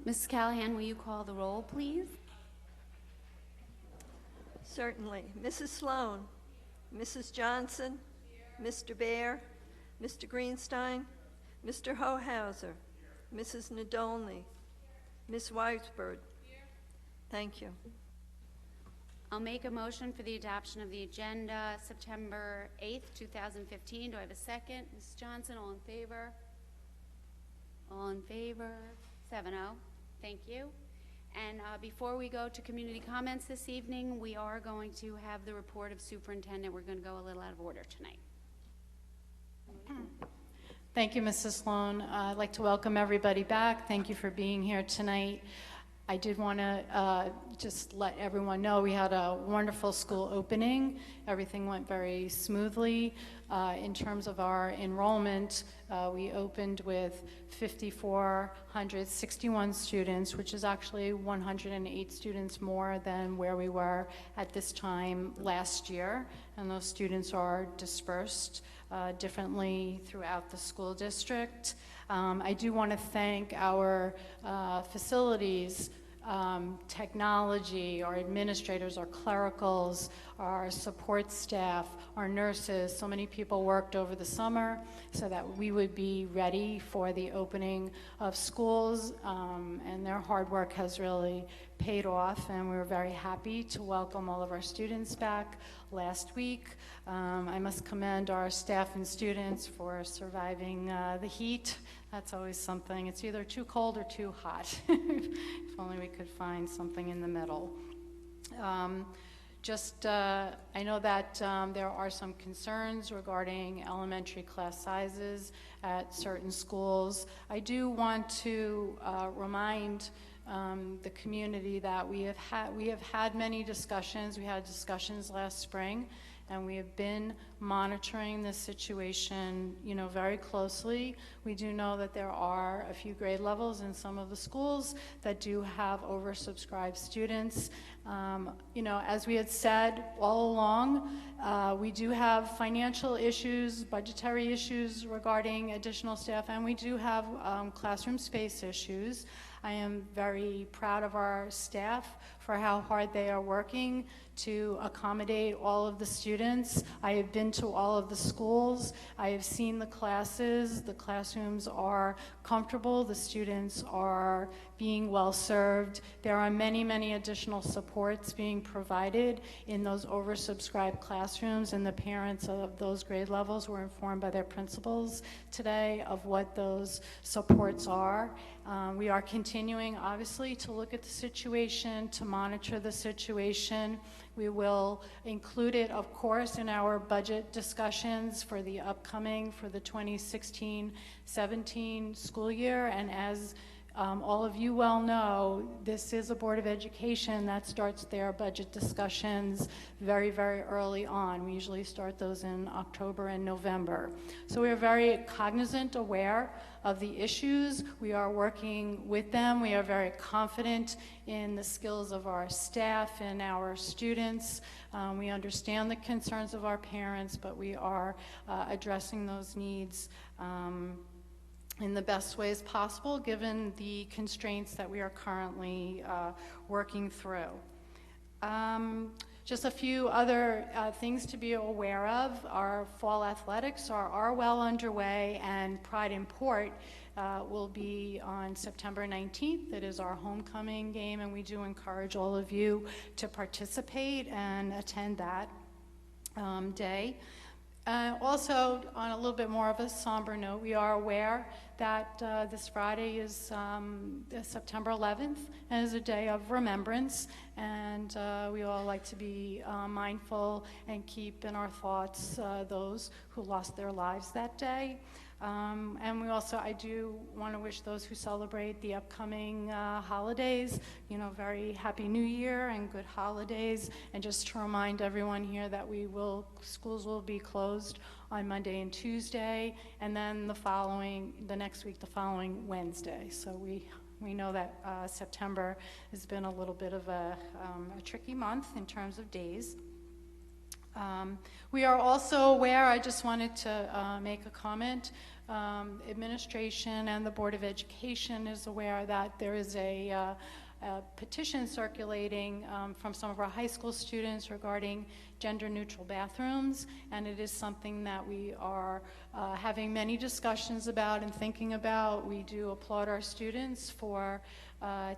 Mrs. Callahan, will you call the roll, please? Certainly. Mrs. Sloan, Mrs. Johnson, Mr. Baer, Mr. Greenstein, Mr. Hohauser, Mrs. Nadolny, Ms. Weisberg. Thank you. I'll make a motion for the adoption of the agenda September 8th, 2015. Do I have a second? Ms. Johnson, all in favor? All in favor? 7-0. Thank you. And before we go to community comments this evening, we are going to have the report of superintendent. We're going to go a little out of order tonight. Thank you, Mrs. Sloan. I'd like to welcome everybody back. Thank you for being here tonight. I did want to just let everyone know we had a wonderful school opening. Everything went very smoothly. In terms of our enrollment, we opened with 5,461 students, which is actually 108 students more than where we were at this time last year. And those students are dispersed differently throughout the school district. I do want to thank our facilities, technology, our administrators, our clericals, our support staff, our nurses. So many people worked over the summer so that we would be ready for the opening of schools, and their hard work has really paid off, and we were very happy to welcome all of our students back last week. I must commend our staff and students for surviving the heat. That's always something. It's either too cold or too hot. If only we could find something in the middle. I know that there are some concerns regarding elementary class sizes at certain schools. I do want to remind the community that we have had many discussions. We had discussions last spring, and we have been monitoring this situation, very closely. We do know that there are a few grade levels in some of the schools that do have oversubscribed students. As we had said all along, we do have financial issues, budgetary issues regarding additional staff, and we do have classroom space issues. I am very proud of our staff for how hard they are working to accommodate all of the students. I have been to all of the schools. I have seen the classes. The classrooms are comfortable. The students are being well served. There are many, many additional supports being provided in those oversubscribed classrooms, and the parents of those grade levels were informed by their principals today of what those supports are. We are continuing, obviously, to look at the situation, to monitor the situation. We will include it, of course, in our budget discussions for the 2016-17 school year. And as all of you well know, this is a Board of Education that starts their budget discussions very, very early on. We usually start those in October and November. So we are very cognizant, aware of the issues. We are working with them. We are very confident in the skills of our staff and our students. We understand the concerns of our parents, but we are addressing those needs in the best ways possible, given the constraints that we are currently working through. Just a few other things to be aware of. Our fall athletics are well underway, and Pride in Port will be on September 19th. It is our homecoming game, and we do encourage all of you to participate and attend that day. Also, on a little bit more of a somber note, we are aware that this Friday is September 11th, and is a day of remembrance, and we all like to be mindful and keep in our thoughts those who lost their lives that day. And I do want to wish those who celebrate the upcoming holidays, very happy New Year and good holidays. And just to remind everyone here that schools will be closed on Monday and Tuesday, and then the next week, the following Wednesday. So we know that September has been a little bit of a tricky month in terms of days. We are also aware, I just wanted to make a comment, administration and the Board of Education is aware that there is a petition circulating from some of our high school students regarding gender-neutral bathrooms, and it is something that we are having many discussions about and thinking about. We do applaud our students for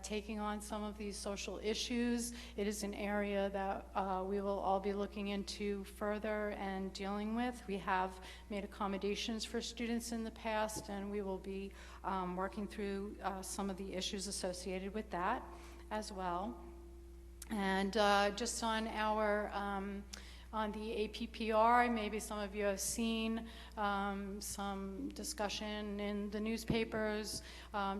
taking on some of these social issues. It is an area that we will all be looking into further and dealing with. We have made accommodations for students in the past, and we will be working through some of the issues associated with that as well. And just on our on the APPR, maybe some of you have seen some discussion in the newspapers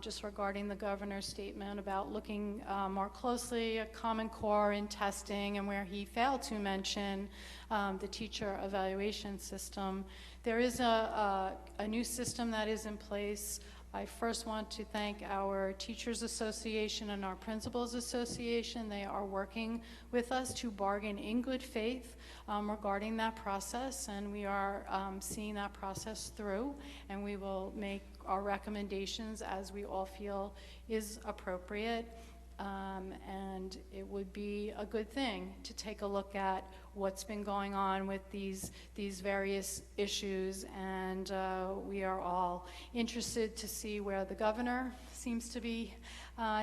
just regarding the governor's statement about looking more closely at Common Core in testing, and where he failed to mention the teacher evaluation system. There is a new system that is in place. I first want to thank our Teachers Association and our Principals Association. They are working with us to bargain in good faith regarding that process, and we are seeing that process through, and we will make our recommendations as we all feel is appropriate. And it would be a good thing to take a look at what's been going on with these various issues, and we are all interested to see where the governor seems to be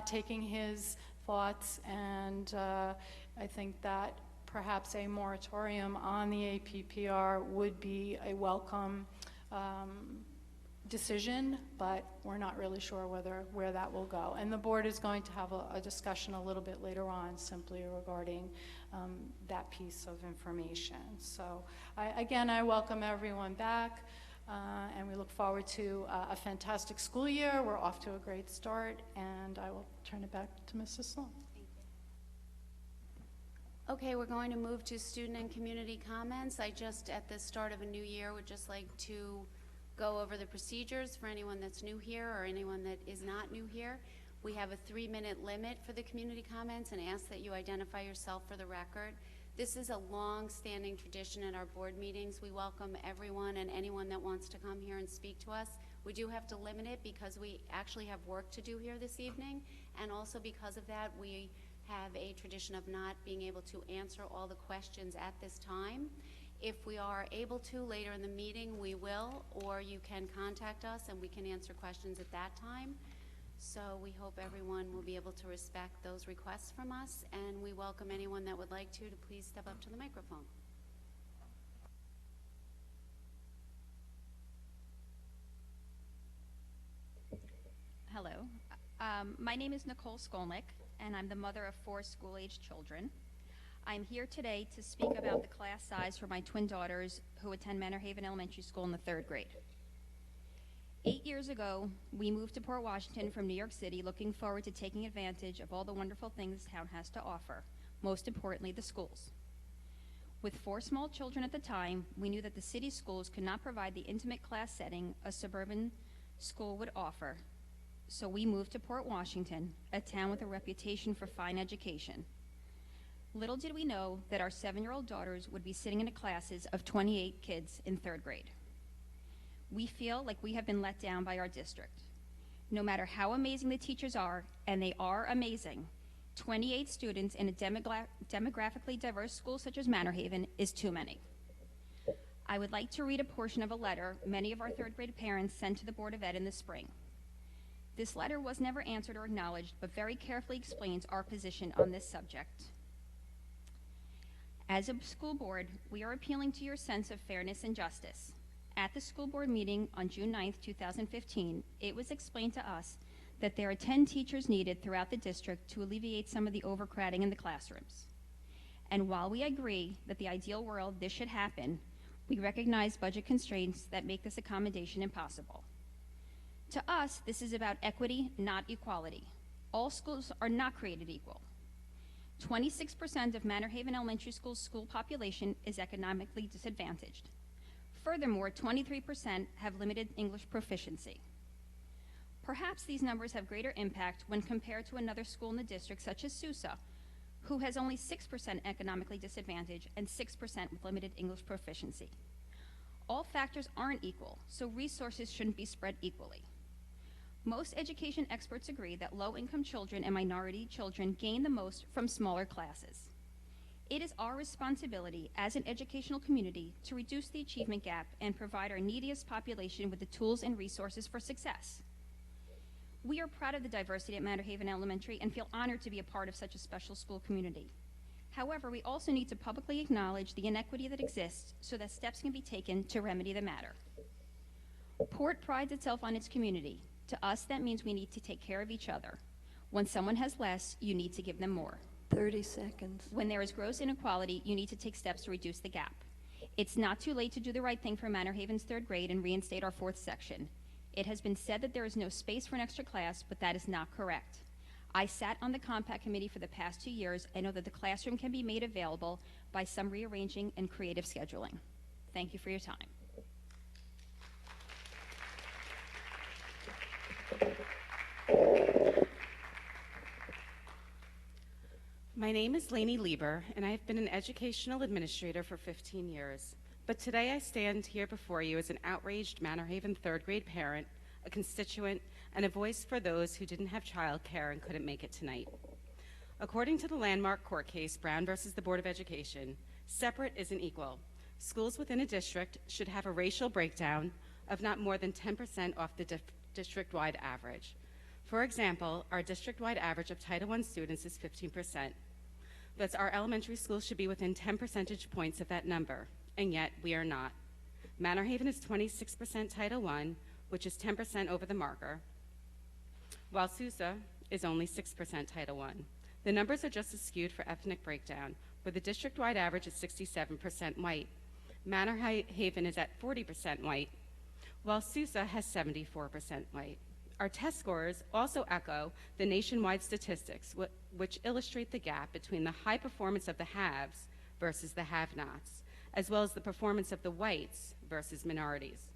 taking his thoughts, and I think that perhaps a moratorium on the APPR would be a welcome decision, but we're not really sure where that will go. And the board is going to have a discussion a little bit later on simply regarding that piece of information. So again, I welcome everyone back, and we look forward to a fantastic school year. We're off to a great start, and I will turn it back to Mrs. Sloan. Okay, we're going to move to student and community comments. I just, at the start of a new year, would just like to go over the procedures for anyone that's new here or anyone that is not new here. We have a 3-minute limit for the community comments and ask that you identify yourself for the record. This is a long-standing tradition at our board meetings. We welcome everyone and anyone that wants to come here and speak to us. We do have to limit it because we actually have work to do here this evening, and also because of that, we have a tradition of not being able to answer all the questions at this time. If we are able to later in the meeting, we will, or you can contact us and we can answer questions at that time. So we hope everyone will be able to respect those requests from us, and we welcome anyone that would like to please step up to the microphone. Hello. My name is Nicole Skolnick, and I'm the mother of 4 school-aged children. I'm here today to speak about the class size for my twin daughters who attend Manor Haven Elementary School in the 3rd grade. 8 years ago, we moved to Port Washington from New York City, looking forward to taking advantage of all the wonderful things this town has to offer, most importantly, the schools. With 4 small children at the time, we knew that the city schools could not provide the intimate class setting a suburban school would offer, so we moved to Port Washington, a town with a reputation for fine education. Little did we know that our 7-year-old daughters would be sitting in classes of 28 kids in 3rd grade. We feel like we have been let down by our district. No matter how amazing the teachers are, and they are amazing, 28 students in a demographically diverse school such as Manor Haven is too many. I would like to read a portion of a letter many of our 3rd grade parents sent to the Board of Ed in the spring. This letter was never answered or acknowledged, but very carefully explains our position on this subject. As a school board, we are appealing to your sense of fairness and justice. At the school board meeting on June 9th, 2015, it was explained to us that there are 10 teachers needed throughout the district to alleviate some of the overcrowding in the classrooms. And while we agree that the ideal world this should happen, we recognize budget constraints that make this accommodation impossible. To us, this is about equity, not equality. All schools are not created equal. 26% of Manor Haven Elementary School's school population is economically disadvantaged. Furthermore, 23% have limited English proficiency. Perhaps these numbers have greater impact when compared to another school in the district, such as Sousa, who has only 6% economically disadvantaged and 6% with limited English proficiency. All factors aren't equal, so resources shouldn't be spread equally. Most education experts agree that low-income children and minority children gain the most from smaller classes. It is our responsibility as an educational community to reduce the achievement gap and provide our neediest population with the tools and resources for success. We are proud of the diversity at Manor Haven Elementary and feel honored to be a part of such a special school community. However, we also need to publicly acknowledge the inequity that exists so that steps can be taken to remedy the matter. Port prides itself on its community. To us, that means we need to take care of each other. When someone has less, you need to give them more. 30 seconds. When there is gross inequality, you need to take steps to reduce the gap. It's not too late to do the right thing for Manor Haven's third grade and reinstate our fourth section. It has been said that there is no space for an extra class, but that is not correct. I sat on the compact committee for the past 2 years. I know that the classroom can be made available by some rearranging and creative scheduling. Thank you for your time. My name is Lainey Lieber, and I've been an educational administrator for 15 years. But today I stand here before you as an outraged Manor Haven third grade parent, a constituent, and a voice for those who didn't have childcare and couldn't make it tonight. According to the landmark court case, Brown versus the Board of Education, separate isn't equal. Schools within a district should have a racial breakdown of not more than 10% off the district-wide average. For example, our district-wide average of Title I students is 15%. Thus, our elementary schools should be within 10 percentage points of that number, and yet we are not. Manor Haven is 26% Title I, which is 10% over the marker, while Sousa is only 6% Title I. The numbers are just as skewed for ethnic breakdown, where the district-wide average is 67% white. Manor Haven is at 40% white, while Sousa has 74% white. Our test scores also echo the nationwide statistics, which illustrate the gap between the high performance of the haves versus the have-nots, as well as the performance of the whites versus minorities.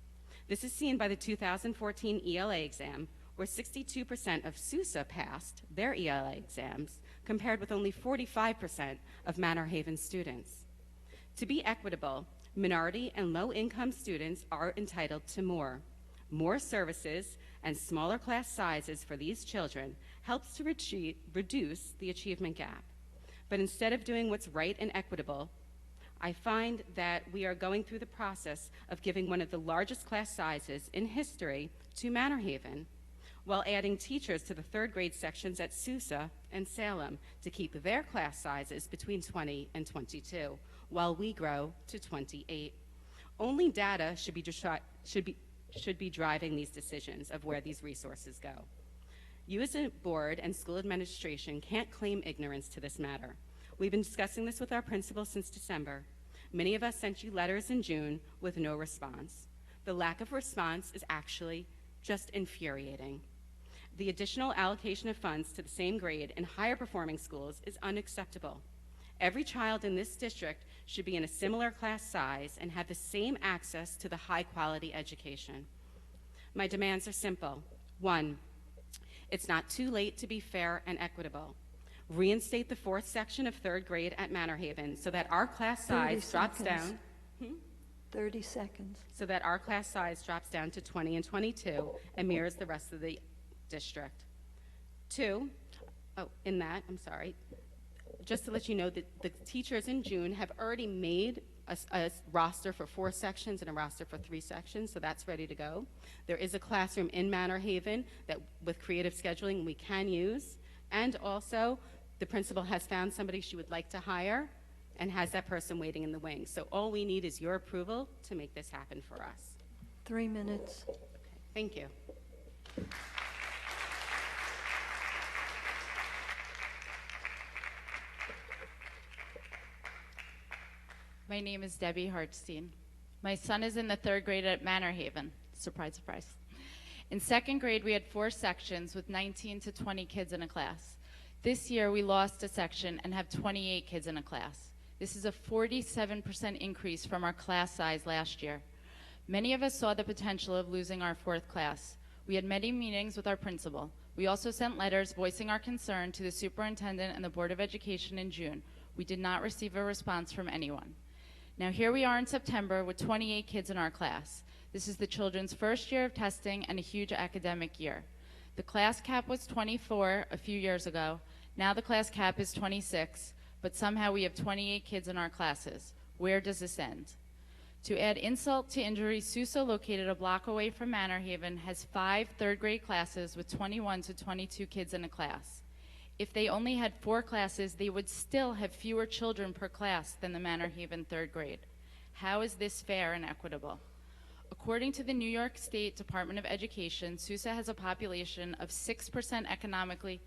This is seen by the 2014 ELA exam, where 62% of Sousa passed their ELA exams, compared with only 45% of Manor Haven students. To be equitable, minority and low-income students are entitled to more. More services and smaller class sizes for these children helps to reduce the achievement gap. But instead of doing what's right and equitable, I find that we are going through the process of giving one of the largest class sizes in history to Manor Haven, while adding teachers to the third grade sections at Sousa and Salem to keep their class sizes between 20 and 22, while we grow to 28. Only data should be driving these decisions of where these resources go. You as a board and school administration can't claim ignorance to this matter. We've been discussing this with our principal since December. Many of us sent you letters in June with no response. The lack of response is actually just infuriating. The additional allocation of funds to the same grade in higher performing schools is unacceptable. Every child in this district should be in a similar class size and have the same access to the high quality education. My demands are simple. 1, it's not too late to be fair and equitable. Reinstate the fourth section of third grade at Manor Haven so that our class size drops down. 30 seconds. So that our class size drops down to 20 and 22 and mirrors the rest of the district. 2, just to let you know that the teachers in June have already made a roster for 4 sections and a roster for 3 sections, so that's ready to go. There is a classroom in Manor Haven that with creative scheduling we can use, and also the principal has found somebody she would like to hire and has that person waiting in the wings. So all we need is your approval to make this happen for us. 3 minutes. Thank you. My name is Debbie Hartstein. My son is in the third grade at Manor Haven. Surprise, surprise. In second grade, we had 4 sections with 19 to 20 kids in a class. This year, we lost a section and have 28 kids in a class. This is a 47% increase from our class size last year. Many of us saw the potential of losing our 4th class. We had many meetings with our principal. We also sent letters voicing our concern to the superintendent and the Board of Education in June. We did not receive a response from anyone. Now here we are in September with 28 kids in our class. This is the children's first year of testing and a huge academic year. The class cap was 24 a few years ago. Now the class cap is 26, but somehow we have 28 kids in our classes. Where does this end? To add insult to injury, Sousa, located a block away from Manor Haven, has 5 third-grade classes with 21 to 22 kids in a class. If they only had 4 classes, they would still have fewer children per class than the Manor Haven third grade. How is this fair and equitable? According to the New York State Department of Education, Sousa has a population of 6% economically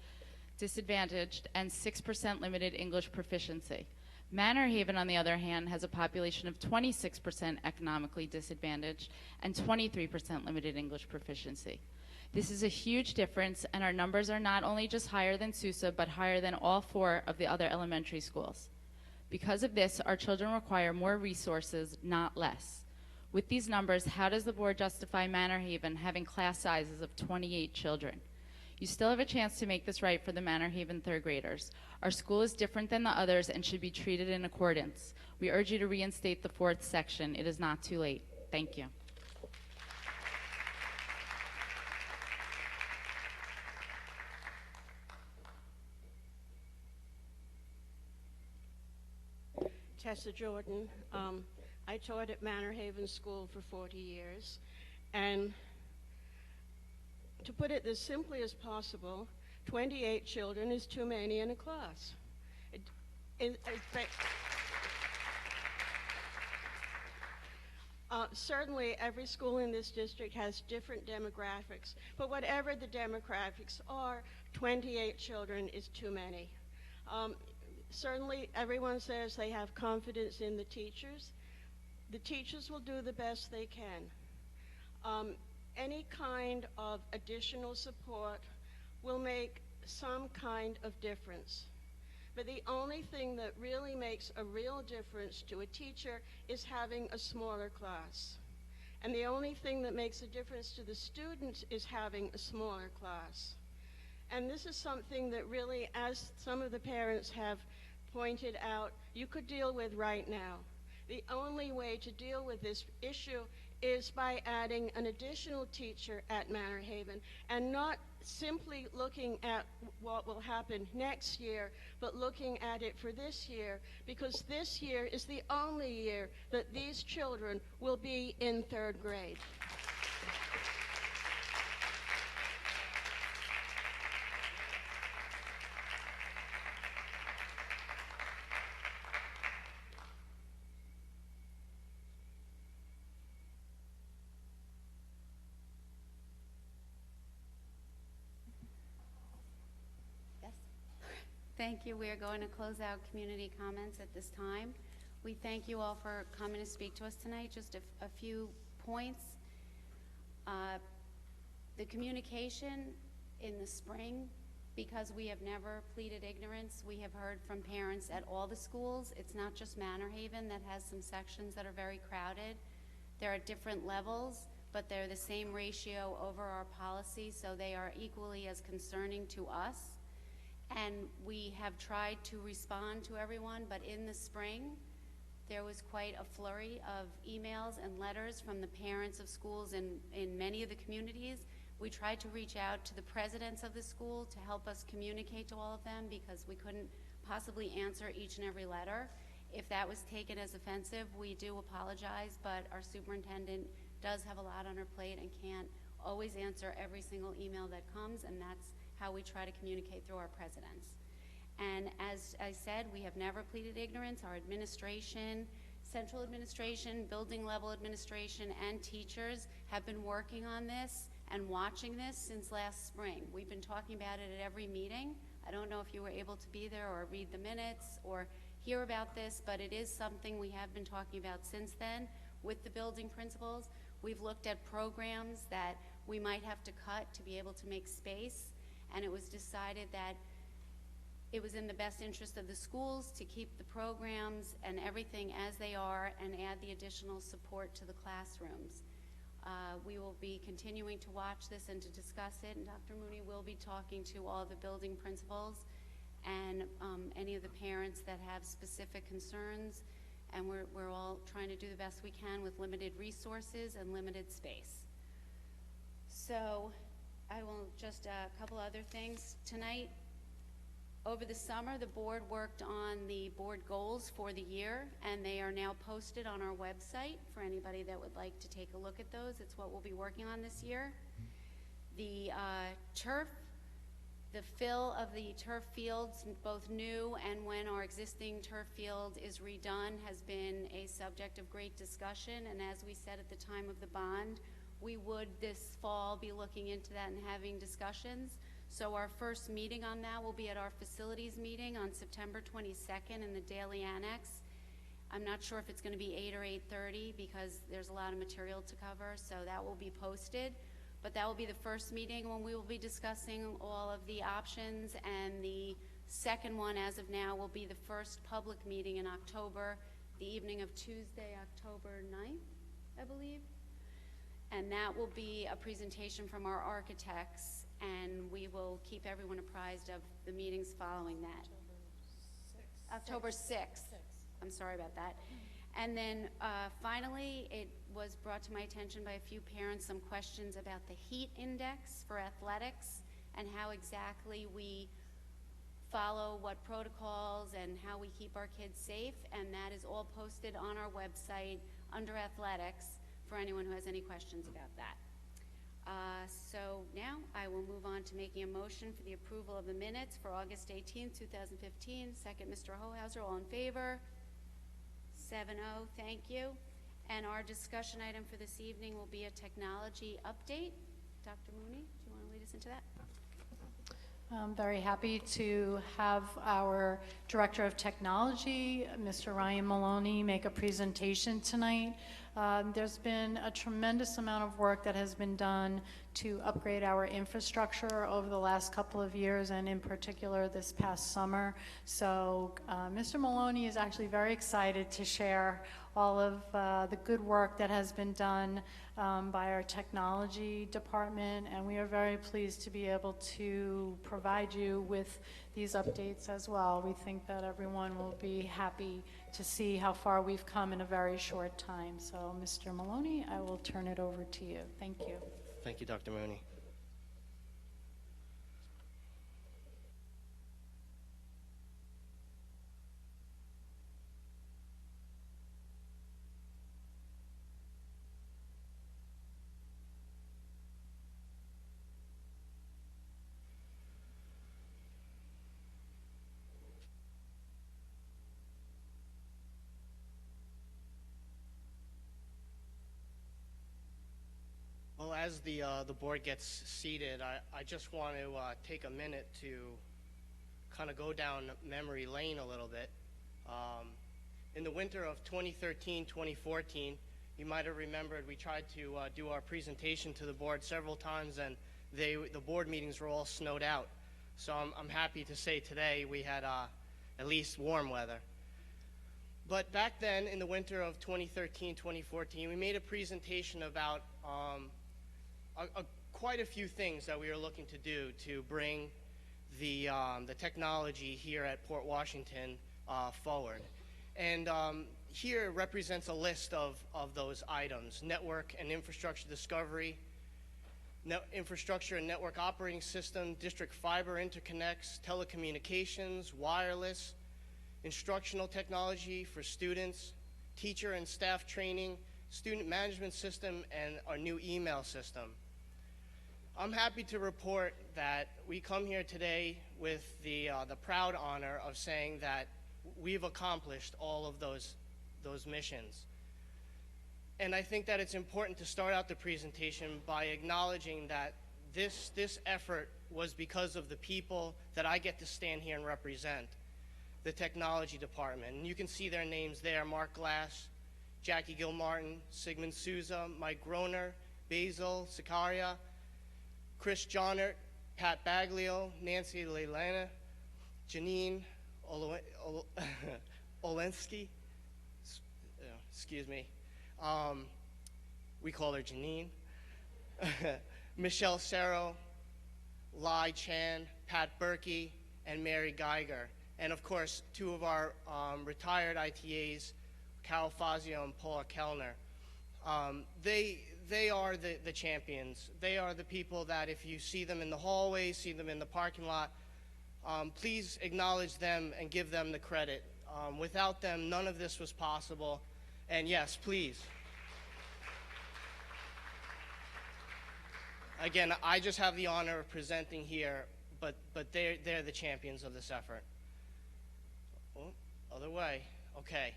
disadvantaged and 6% limited English proficiency. Manor Haven, on the other hand, has a population of 26% economically disadvantaged and 23% limited English proficiency. This is a huge difference, and our numbers are not only just higher than Sousa, but higher than all 4 of the other elementary schools. Because of this, our children require more resources, not less. With these numbers, how does the board justify Manor Haven having class sizes of 28 children? You still have a chance to make this right for the Manor Haven third graders. Our school is different than the others and should be treated in accordance. We urge you to reinstate the 4th section. It is not too late. Thank you. Tessa Jordan. I taught at Manor Haven School for 40 years, and to put it as simply as possible, 28 children is too many in a class. Certainly, every school in this district has different demographics, but whatever the demographics are, 28 children is too many. Certainly, everyone says they have confidence in the teachers. The teachers will do the best they can. Any kind of additional support will make some kind of difference. But the only thing that really makes a real difference to a teacher is having a smaller class. And the only thing that makes a difference to the students is having a smaller class. And this is something that really, as some of the parents have pointed out, you could deal with right now. The only way to deal with this issue is by adding an additional teacher at Manor Haven, and not simply looking at what will happen next year, but looking at it for this year, because this year is the only year that these children will be in 3rd grade. Thank you. We are going to close out community comments at this time. We thank you all for coming to speak to us tonight. Just a few points. The communication in the spring, because we have never pleaded ignorance, we have heard from parents at all the schools. It's not just Manor Haven that has some sections that are very crowded. There are different levels, but they're the same ratio over our policy, so they are equally as concerning to us. And we have tried to respond to everyone, but in the spring, there was quite a flurry of emails and letters from the parents of schools in many of the communities. We tried to reach out to the presidents of the school to help us communicate to all of them, because we couldn't possibly answer each and every letter. If that was taken as offensive, we do apologize, but our superintendent does have a lot on her plate and can't always answer every single email that comes, and that's how we try to communicate through our presidents. And as I said, we have never pleaded ignorance. Our administration, central administration, building level administration, and teachers have been working on this and watching this since last spring. We've been talking about it at every meeting. I don't know if you were able to be there or read the minutes or hear about this, but it is something we have been talking about since then with the building principals. We've looked at programs that we might have to cut to be able to make space, and it was decided that it was in the best interest of the schools to keep the programs and everything as they are and add the additional support to the classrooms. We will be continuing to watch this and to discuss it, and Dr. Mooney will be talking to all the building principals and any of the parents that have specific concerns, and we're all trying to do the best we can with limited resources and limited space. So I will just a couple other things tonight. Over the summer, the board worked on the board goals for the year, and they are now posted on our website for anybody that would like to take a look at those. It's what we'll be working on this year. The turf, the fill of the turf fields, both new and when our existing turf field is redone, has been a subject of great discussion, and as we said at the time of the bond, we would this fall be looking into that and having discussions. So our first meeting on that will be at our facilities meeting on September 22nd in the Daily Annex. I'm not sure if it's going to be 8 or 8:30 because there's a lot of material to cover, so that will be posted. But that will be the first meeting when we will be discussing all of the options, and the second one as of now will be the first public meeting in October, the evening of Tuesday, October 9th, I believe. And that will be a presentation from our architects, and we will keep everyone apprised of the meetings following that. October 6th. I'm sorry about that. And then finally, it was brought to my attention by a few parents some questions about the heat index for athletics and how exactly we follow what protocols and how we keep our kids safe, and that is all posted on our website under athletics for anyone who has any questions about that. So now I will move on to making a motion for the approval of the minutes for August 18th, 2015. Second, Mr. Hohauser, all in favor? 7-0, thank you. And our discussion item for this evening will be a technology update. Dr. Mooney, do you want to lead us into that? I'm very happy to have our Director of Technology, Mr. Ryan Maloney, make a presentation tonight. There's been a tremendous amount of work that has been done to upgrade our infrastructure over the last couple of years, and in particular this past summer. So Mr. Maloney is actually very excited to share all of the good work that has been done by our technology department, and we are very pleased to be able to provide you with these updates as well. We think that everyone will be happy to see how far we've come in a very short time. So Mr. Maloney, I will turn it over to you. Thank you. Thank you, Dr. Mooney. Well, as the board gets seated, I just want to take a minute to kind of go down memory lane a little bit. In the winter of 2013-2014, you might have remembered we tried to do our presentation to the board several times, and the board meetings were all snowed out. So I'm happy to say today we had at least warm weather. But back then, in the winter of 2013-2014, we made a presentation about quite a few things that we were looking to do to bring the technology here at Port Washington forward. And here represents a list of those items: network and infrastructure discovery, infrastructure and network operating system, district fiber interconnects, telecommunications, wireless, instructional technology for students, teacher and staff training, student management system, and our new email system. I'm happy to report that we come here today with the proud honor of saying that we've accomplished all of those missions. And I think that it's important to start out the presentation by acknowledging that this effort was because of the people that I get to stand here and represent, the technology department. And you can see their names there: Mark Glass, Jackie Gilmartin, Sigmund Souza, Mike Groner, Basil Sicaria, Chris Johnert, Pat Baglio, Nancy Leilana, Janine Olensky, excuse me, we call her Janine, Michelle Serro, Lai Chan, Pat Berkey, and Mary Geiger. And of course, two of our retired ITAs, Carol Fazio and Paula Kellner. They are the champions. They are the people that if you see them in the hallways, see them in the parking lot, please acknowledge them and give them the credit. Without them, none of this was possible. And yes, please. Again, I just have the honor of presenting here, but they're the champions of this effort. Oh, other way. Okay.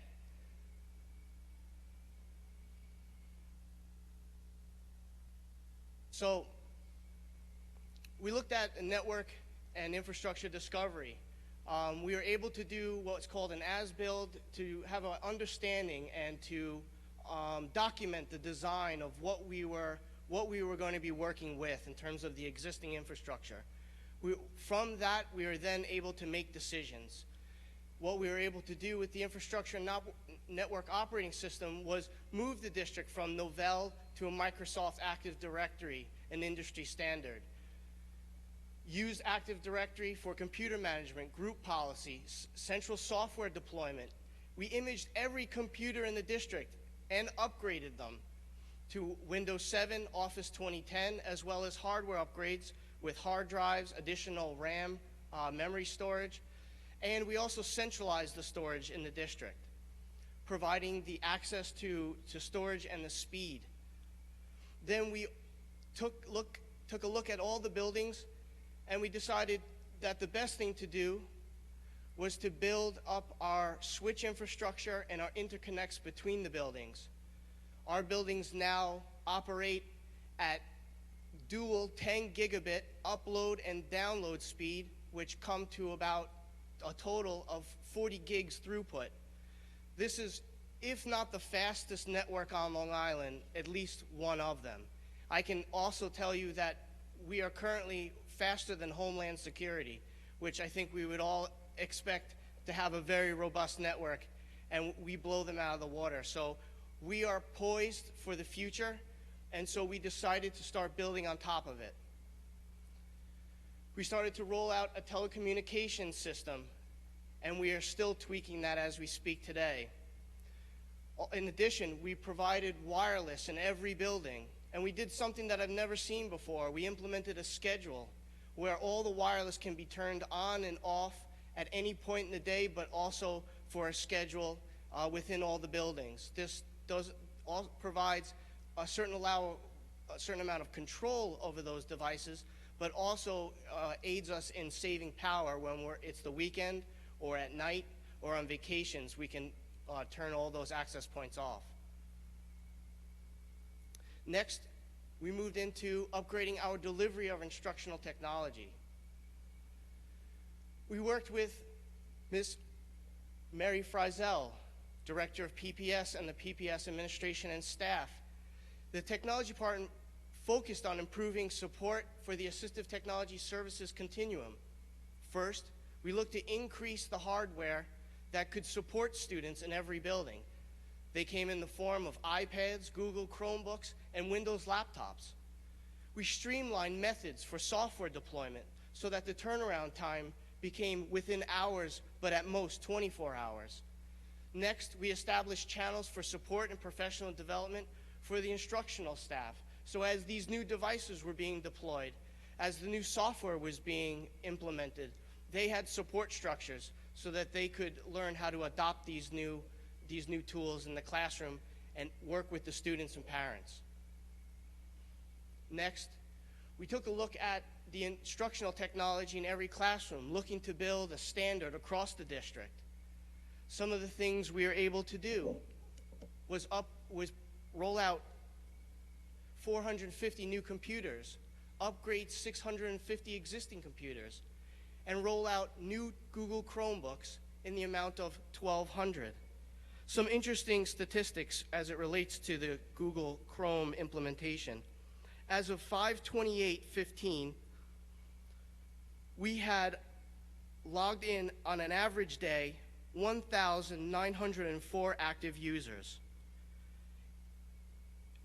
So we looked at network and infrastructure discovery. We were able to do what's called an as-build to have an understanding and to document the design of what we were going to be working with in terms of the existing infrastructure. From that, we were then able to make decisions. What we were able to do with the infrastructure and network operating system was move the district from Novell to a Microsoft Active Directory, an industry standard. Use Active Directory for computer management, group policy, central software deployment. We imaged every computer in the district and upgraded them to Windows 7, Office 2010, as well as hardware upgrades with hard drives, additional RAM, memory storage, and we also centralized the storage in the district, providing the access to storage and the speed. Then we took a look at all the buildings, and we decided that the best thing to do was to build up our switch infrastructure and our interconnects between the buildings. Our buildings now operate at dual 10 gigabit upload and download speed, which come to about a total of 40 gigs throughput. This is, if not the fastest network on Long Island, at least one of them. I can also tell you that we are currently faster than Homeland Security, which I think we would all expect to have a very robust network, and we blow them out of the water. So we are poised for the future, and so we decided to start building on top of it. We started to roll out a telecommunications system, and we are still tweaking that as we speak today. In addition, we provided wireless in every building, and we did something that I've never seen before. We implemented a schedule where all the wireless can be turned on and off at any point in the day, but also for a schedule within all the buildings. This provides a certain amount of control over those devices, but also aids us in saving power when it's the weekend or at night or on vacations. We can turn all those access points off. Next, we moved into upgrading our delivery of instructional technology. We worked with Ms. Mary Frizel, Director of PPS and the PPS administration and staff. The technology department focused on improving support for the assistive technology services continuum. First, we looked to increase the hardware that could support students in every building. They came in the form of iPads, Google Chromebooks, and Windows laptops. We streamlined methods for software deployment so that the turnaround time became within hours, but at most 24 hours. Next, we established channels for support and professional development for the instructional staff. So as these new devices were being deployed, as the new software was being implemented, they had support structures so that they could learn how to adopt these new tools in the classroom and work with the students and parents. Next, we took a look at the instructional technology in every classroom, looking to build a standard across the district. Some of the things we were able to do was roll out 450 new computers, upgrade 650 existing computers, and roll out new Google Chromebooks in the amount of 1,200. Some interesting statistics as it relates to the Google Chrome implementation. As of 5/28/15, we had logged in on an average day 1,904 active users.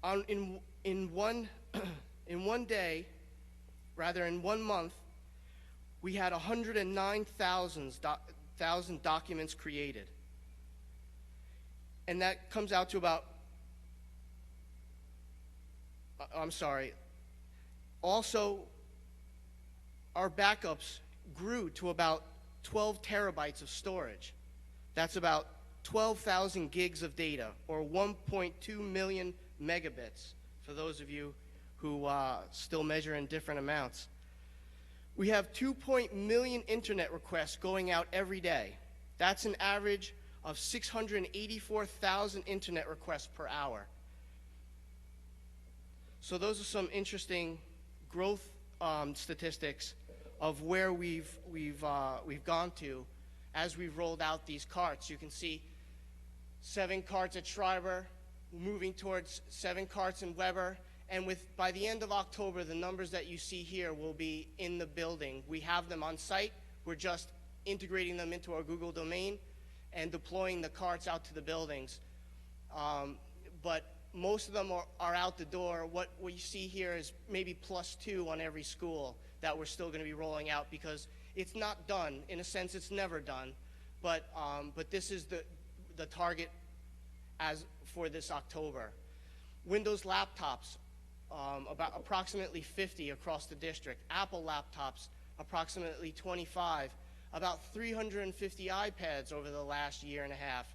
in one in one day, rather in 1 month, we had 109,000 documents created. And that comes out to about, also, our backups grew to about 12 terabytes of storage. That's about 12,000 gigs of data, or 1.2 million megabits, for those of you who still measure in different amounts. We have 2 million internet requests going out every day. That's an average of 684,000 internet requests per hour. So those are some interesting growth statistics of where we've gone to as we've rolled out these carts. You can see 7 carts at Schreiber, moving towards 7 carts in Weber, and by the end of October, the numbers that you see here will be in the building. We have them on site. We're just integrating them into our Google domain and deploying the carts out to the buildings. But most of them are out the door. What you see here is maybe +2 on every school that we're still going to be rolling out, because it's not done. In a sense, it's never done. But this is the target as for this October. Windows laptops, about approximately 50 across the district. Apple laptops, approximately 25. About 350 iPads over the last year and a half,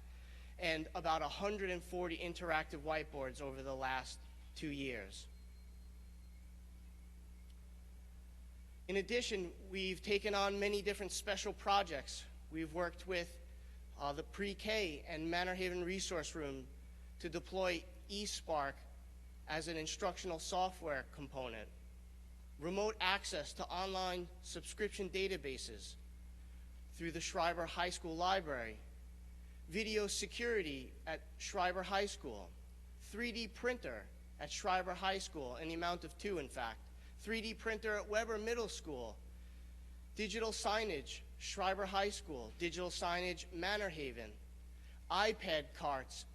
and about 140 interactive whiteboards over the last 2 years. In addition, we've taken on many different special projects. We've worked with the pre-K and Manor Haven Resource Room to deploy eSpark as an instructional software component, remote access to online subscription databases through the Schreiber High School Library, video security at Schreiber High School, 3D printer at Schreiber High School, in the amount of 2, in fact, 3D printer at Weber Middle School, digital signage, Schreiber High School, digital signage, Manor Haven, iPad carts,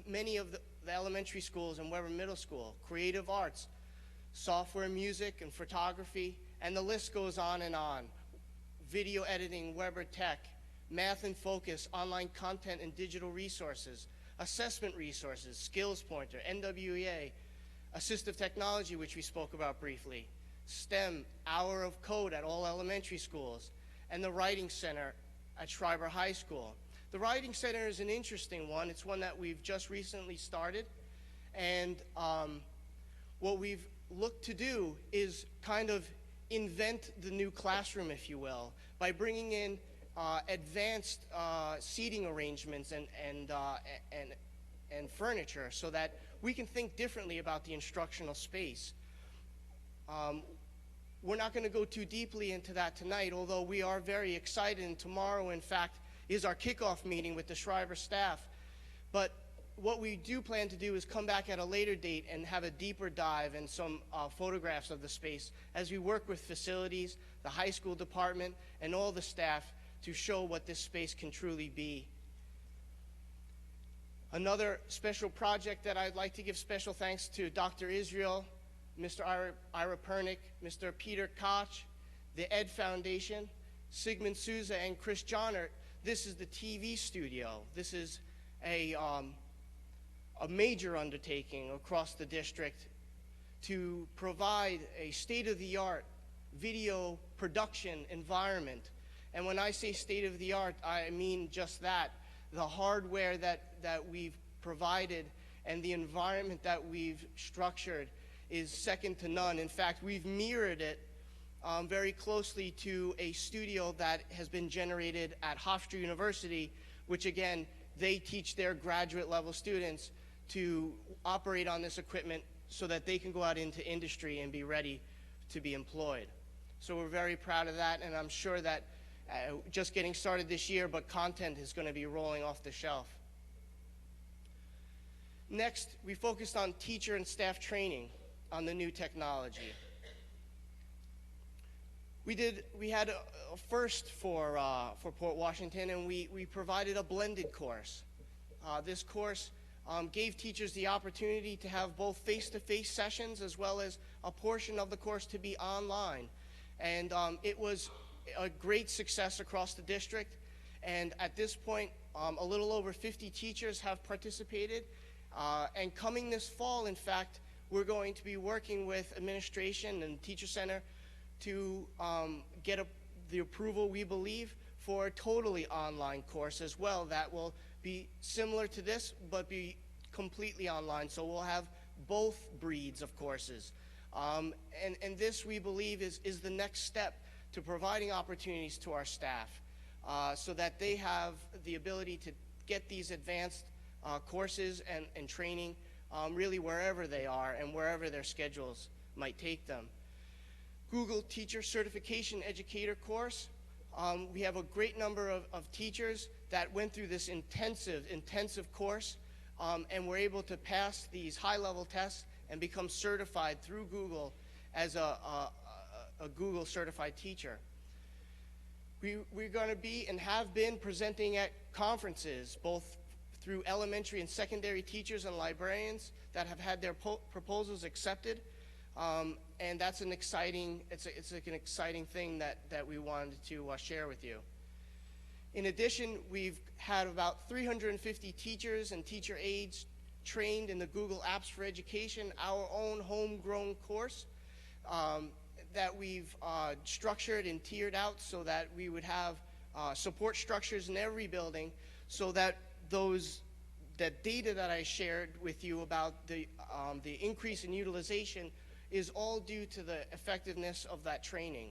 many of the elementary schools and Weber Middle School, creative arts, software, music, and photography, and the list goes on and on. Video editing, Weber Tech, math and focus, online content and digital resources, assessment resources, skills pointer, NWEA, assistive technology, which we spoke about briefly, STEM, hour of code at all elementary schools, and the writing center at Schreiber High School. The writing center is an interesting one. It's one that we've just recently started, and what we've looked to do is kind of invent the new classroom, if you will, by bringing in advanced seating arrangements and furniture, so that we can think differently about the instructional space. We're not going to go too deeply into that tonight, although we are very excited, and tomorrow, in fact, is our kickoff meeting with the Schreiber staff. But what we do plan to do is come back at a later date and have a deeper dive and some photographs of the space as we work with facilities, the high school department, and all the staff to show what this space can truly be. Another special project that I'd like to give special thanks to Dr. Israel, Mr. Ira Pernick, Mr. Peter Koch, the Ed Foundation, Sigmund Souza, and Chris Johnert. This is the TV studio. This is a major undertaking across the district to provide a state-of-the-art video production environment. And when I say state-of-the-art, I mean just that. The hardware that we've provided and the environment that we've structured is second to none. In fact, we've mirrored it very closely to a studio that has been generated at Hofstra University, which again, they teach their graduate level students to operate on this equipment so that they can go out into industry and be ready to be employed. So we're very proud of that, and I'm sure that just getting started this year, but content is going to be rolling off the shelf. Next, we focused on teacher and staff training on the new technology. We had a first for Port Washington, and we provided a blended course. This course gave teachers the opportunity to have both face-to-face sessions as well as a portion of the course to be online. And it was a great success across the district. And at this point, a little over 50 teachers have participated. And coming this fall, in fact, we're going to be working with administration and Teacher Center to get the approval, we believe, for a totally online course as well that will be similar to this, but be completely online. So we'll have both breeds of courses. And this, we believe, is the next step to providing opportunities to our staff so that they have the ability to get these advanced courses and training really wherever they are and wherever their schedules might take them. Google Teacher Certification Educator course. We have a great number of teachers that went through this intensive course and were able to pass these high-level tests and become certified through Google as a Google certified teacher. We're going to be and have been presenting at conferences, both through elementary and secondary teachers and librarians that have had their proposals accepted. And that's an exciting, it's like an exciting thing that we wanted to share with you. In addition, we've had about 350 teachers and teacher aides trained in the Google Apps for Education, our own homegrown course that we've structured and tiered out so that we would have support structures in every building so that that data that I shared with you about the increase in utilization is all due to the effectiveness of that training.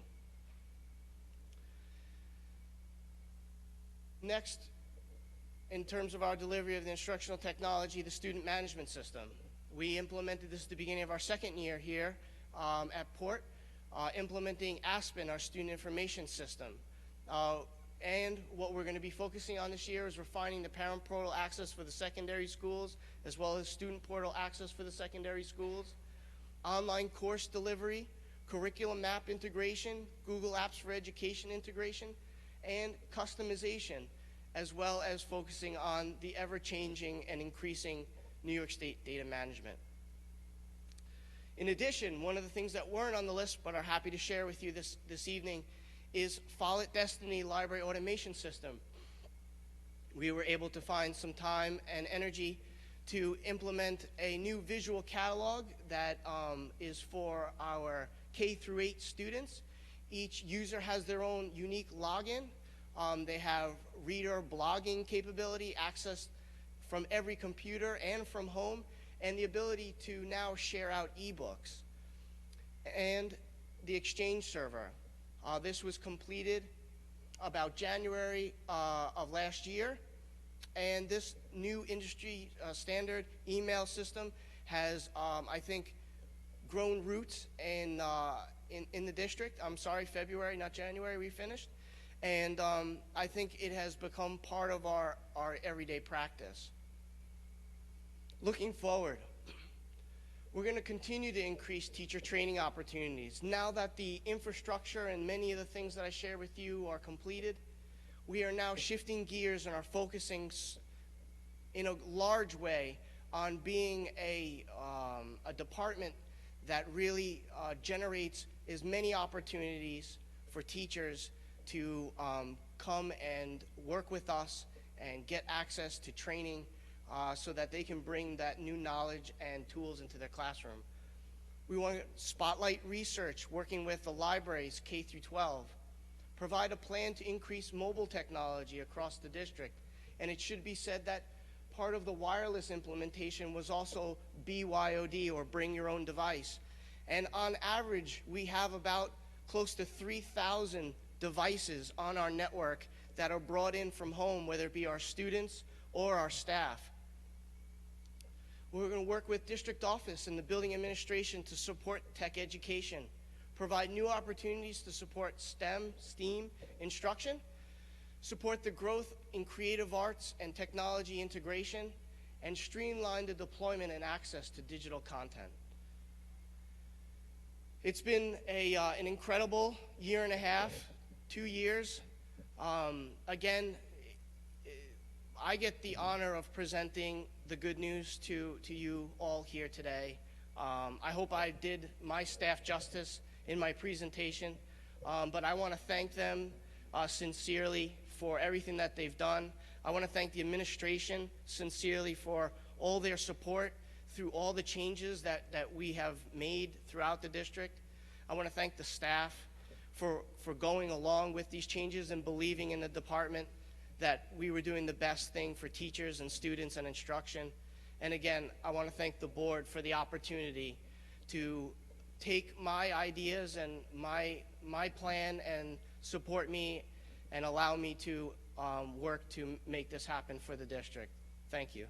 Next, in terms of our delivery of the instructional technology, the student management system. We implemented this at the beginning of our second year here at Port, implementing Aspen, our student information system. And what we're going to be focusing on this year is refining the parent portal access for the secondary schools, as well as student portal access for the secondary schools, online course delivery, curriculum map integration, Google Apps for Education integration, and customization, as well as focusing on the ever-changing and increasing New York State data management. In addition, one of the things that weren't on the list but are happy to share with you this evening is Follett Destiny Library Automation System. We were able to find some time and energy to implement a new visual catalog that is for our K-8 students. Each user has their own unique login. They have reader blogging capability, access from every computer and from home, and the ability to now share out ebooks. And the Exchange server. This was completed about January of last year, and this new industry standard email system has, I think, grown roots in the district. I'm sorry, February, not January, we finished. And I think it has become part of our everyday practice. Looking forward, we're going to continue to increase teacher training opportunities. Now that the infrastructure and many of the things that I shared with you are completed, we are now shifting gears and are focusing in a large way on being a department that really generates as many opportunities for teachers to come and work with us and get access to training so that they can bring that new knowledge and tools into their classroom. We want to spotlight research, working with the libraries K through 12, provide a plan to increase mobile technology across the district. And it should be said that part of the wireless implementation was also BYOD, or bring your own device. And on average, we have about close to 3,000 devices on our network that are brought in from home, whether it be our students or our staff. We're going to work with district office and the building administration to support tech education, provide new opportunities to support STEAM instruction, support the growth in creative arts and technology integration, and streamline the deployment and access to digital content. It's been an incredible year and a half, 2 years. Again, I get the honor of presenting the good news to you all here today. I hope I did my staff justice in my presentation, but I want to thank them sincerely for everything that they've done. I want to thank the administration sincerely for all their support through all the changes that we have made throughout the district. I want to thank the staff for going along with these changes and believing in the department that we were doing the best thing for teachers and students and instruction. And again, I want to thank the board for the opportunity to take my ideas and my plan and support me and allow me to work to make this happen for the district. Thank you.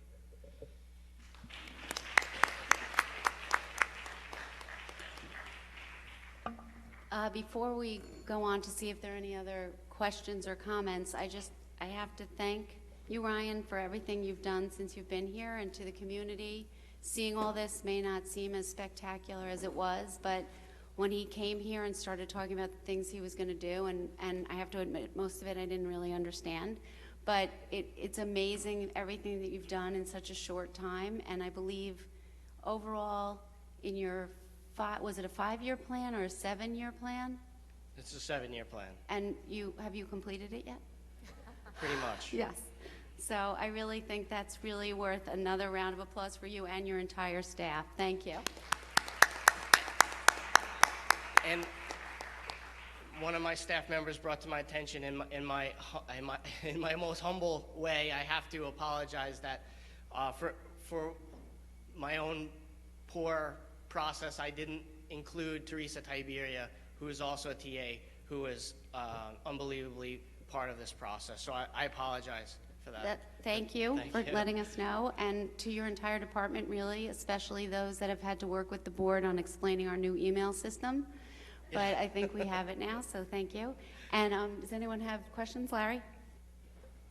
Before we go on to see if there are any other questions or comments, I have to thank you, Ryan, for everything you've done since you've been here, and to the community. Seeing all this may not seem as spectacular as it was, but when he came here and started talking about the things he was going to do, and I have to admit, most of it I didn't really understand, but it's amazing everything that you've done in such a short time, and I believe overall in your, was it a 5-year plan or a 7-year plan? It's a 7-year plan. And have you completed it yet? Pretty much. Yes. So I really think that's really worth another round of applause for you and your entire staff. Thank you. And one of my staff members brought to my attention in my most humble way, I have to apologize that for my own poor process, I didn't include Teresa Tiberia, who is also a TA, who is unbelievably part of this process. So I apologize for that. Thank you Thank for you. letting us know, and to your entire department, really, especially those that have had to work with the board on explaining our new email system. But I think we have it now, so thank you. And does anyone have questions? Larry?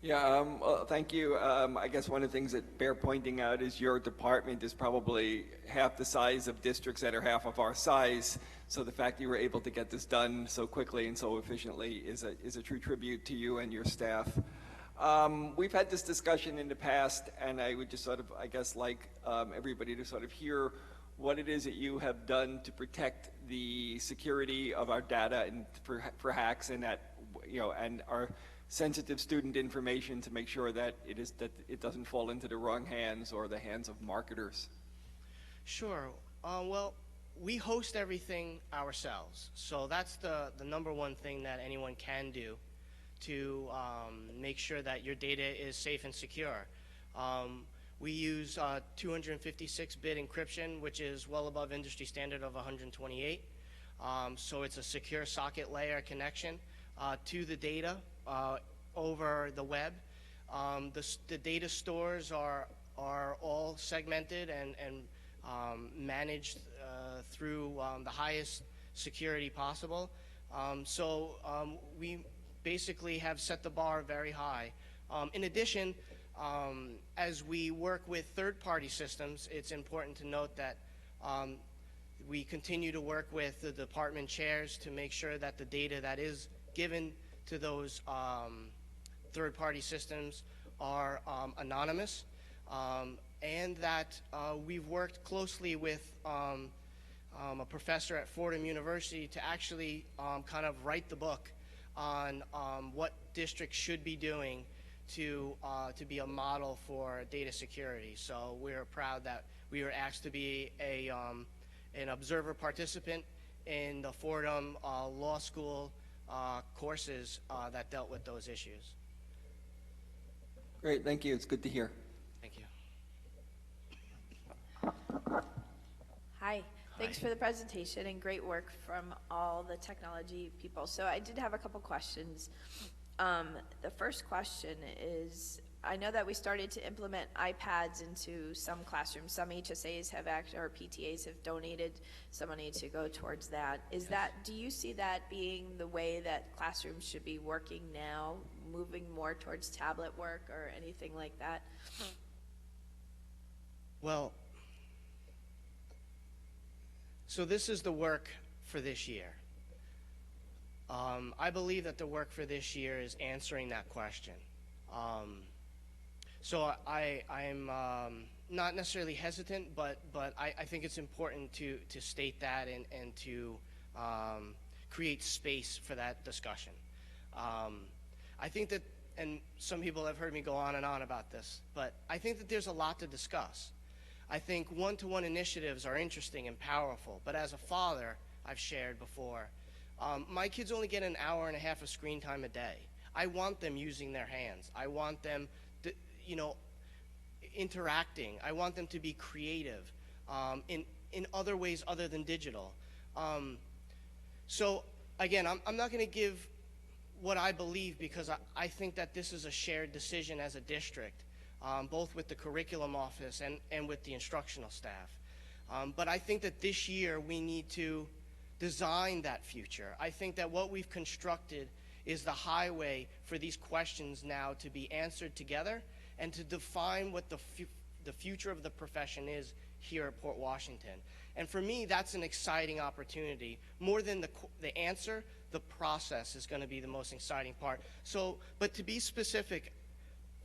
Yeah, well, thank you. I guess one of the things that bear pointing out is your department is probably half the size of districts that are half of our size. So the fact that you were able to get this done so quickly and so efficiently is a true tribute to you and your staff. We've had this discussion in the past, and I would just sort of, I guess, like everybody to sort of hear what it is that you have done to protect the security of our data and for hacks, and that, you know, and our sensitive student information, to make sure that it doesn't fall into the wrong hands or the hands of marketers. Sure. Well, we host everything ourselves, so that's the number one thing that anyone can do to make sure that your data is safe and secure. We use 256-bit encryption, which is well above industry standard of 128. So it's a secure socket layer connection to the data over the web. The data stores are all segmented and managed through the highest security possible. So we basically have set the bar very high. In addition, as we work with third-party systems, it's important to note that we continue to work with the department chairs to make sure that the data that is given to those third-party systems are anonymous, and that we've worked closely with a professor at Fordham University to actually kind of write the book on what districts should be doing to be a model for data security. So we're proud that we were asked to be an observer participant in the Fordham Law School courses that dealt with those issues. Great, thank you. It's good to hear. Thank you. Hi. Thanks for the presentation and great work from all the technology people. So I did have a couple questions. The first question is, I know that we started to implement iPads into some classrooms. Some HSAs have or PTAs have donated some money to go towards that. Do you see that being the way that classrooms should be working now, moving more towards tablet work or anything like that? Well, so this is the work for this year. I believe that the work for this year is answering that question. So I'm not necessarily hesitant, but I think it's important to state that and to create space for that discussion. I think that, and some people have heard me go on and on about this, but I think that there's a lot to discuss. I think one-to-one initiatives are interesting and powerful, but as a father, I've shared before, my kids only get an hour and a half of screen time a day. I want them using their hands. I want them to, interacting. I want them to be creative in other ways other than digital. So again, I'm not going to give what I believe, because I think that this is a shared decision as a district, both with the curriculum office and with the instructional staff. But I think that this year we need to design that future. I think that what we've constructed is the highway for these questions now to be answered together and to define what the future of the profession is here at Port Washington. And for me, that's an exciting opportunity. More than the answer, the process is going to be the most exciting part. So, but to be specific,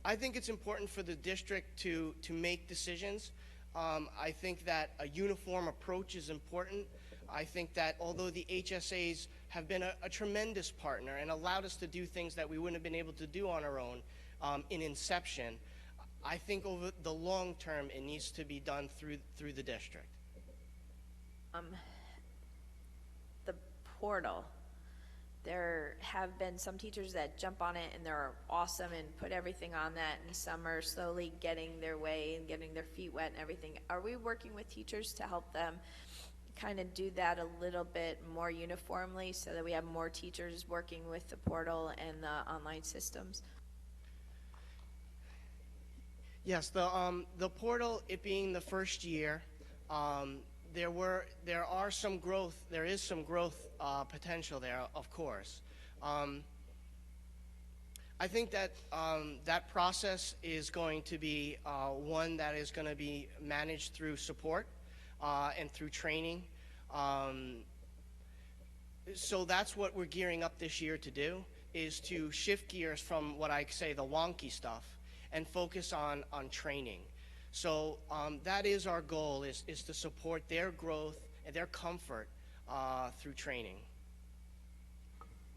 I think it's important for the district to make decisions. I think that a uniform approach is important. I think that although the HSAs have been a tremendous partner and allowed us to do things that we wouldn't have been able to do on our own in inception, I think over the long term it needs to be done through the district. The portal, there have been some teachers that jump on it and they're awesome and put everything on that, and some are slowly getting their way and getting their feet wet and everything. Are we working with teachers to help them kind of do that a little bit more uniformly so that we have more teachers working with the portal and the online systems? Yes, the portal, it being the first year, there is some growth potential there, of course. I think that that process is going to be one that is going to be managed through support and through training. So that's what we're gearing up this year to do, is to shift gears from what I say the wonky stuff and focus on training. So that is our goal, is to support their growth and their comfort through training.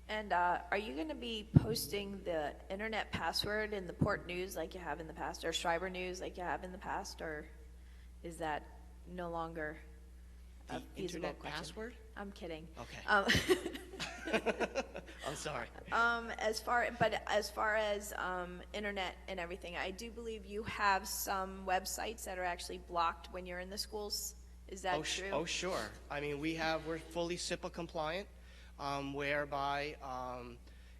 And are you going to be posting the internet password in the Port News like you have in the past, or Schreiber News like you have in the past, or is that no longer a feasible Internet question? password? I'm kidding. Okay. I'm sorry. As far as internet and everything, I do believe you have some websites that are actually blocked when you're in the schools. Is that true? Oh, sure. I mean, we're fully SIPA compliant, whereby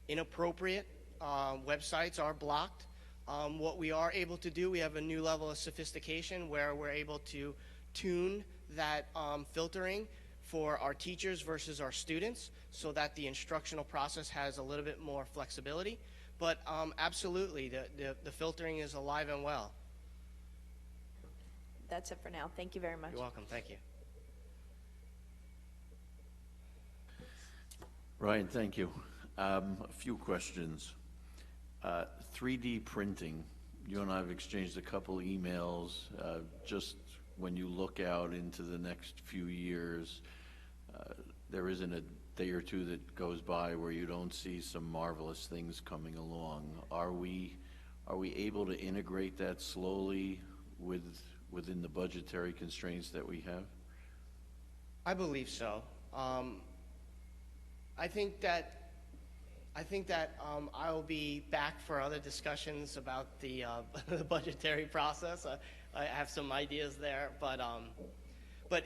inappropriate websites are blocked. What we are able to do, we have a new level of sophistication where we're able to tune that filtering for our teachers versus our students, so that the instructional process has a little bit more flexibility. But absolutely, the filtering is alive and well. That's it for now. Thank you very much. You're welcome. Thank you. Ryan, thank you. A few questions. 3D printing, you and I have exchanged a couple emails. Just when you look out into the next few years, there isn't a day or two that goes by where you don't see some marvelous things coming along. Are we able to integrate that slowly within the budgetary constraints that we have? I believe so. I think that I'll be back for other discussions about the budgetary process. I have some ideas there, but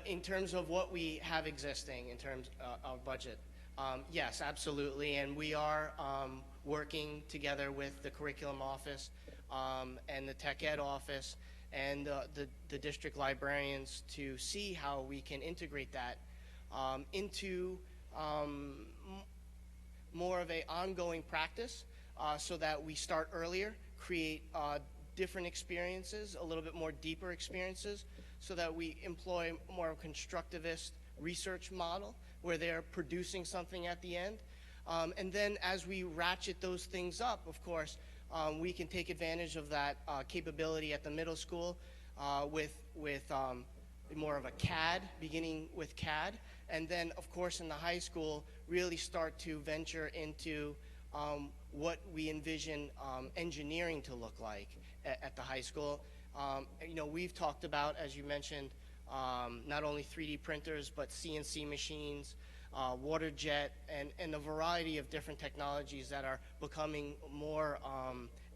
in terms of what we have existing in terms of budget, yes, absolutely, and we are working together with the curriculum office and the tech ed office and the district librarians to see how we can integrate that into more of a ongoing practice, so that we start earlier, create different experiences, a little bit more deeper experiences, so that we employ more of a constructivist research model where they're producing something at the end. And then as we ratchet those things up, of course, we can take advantage of that capability at the middle school with more of a CAD, beginning with CAD, and then, of course, in the high school, really start to venture into what we envision engineering to look like at the high school. You know, we've talked about, as you mentioned, not only 3D printers, but CNC machines, water jet, and a variety of different technologies that are becoming more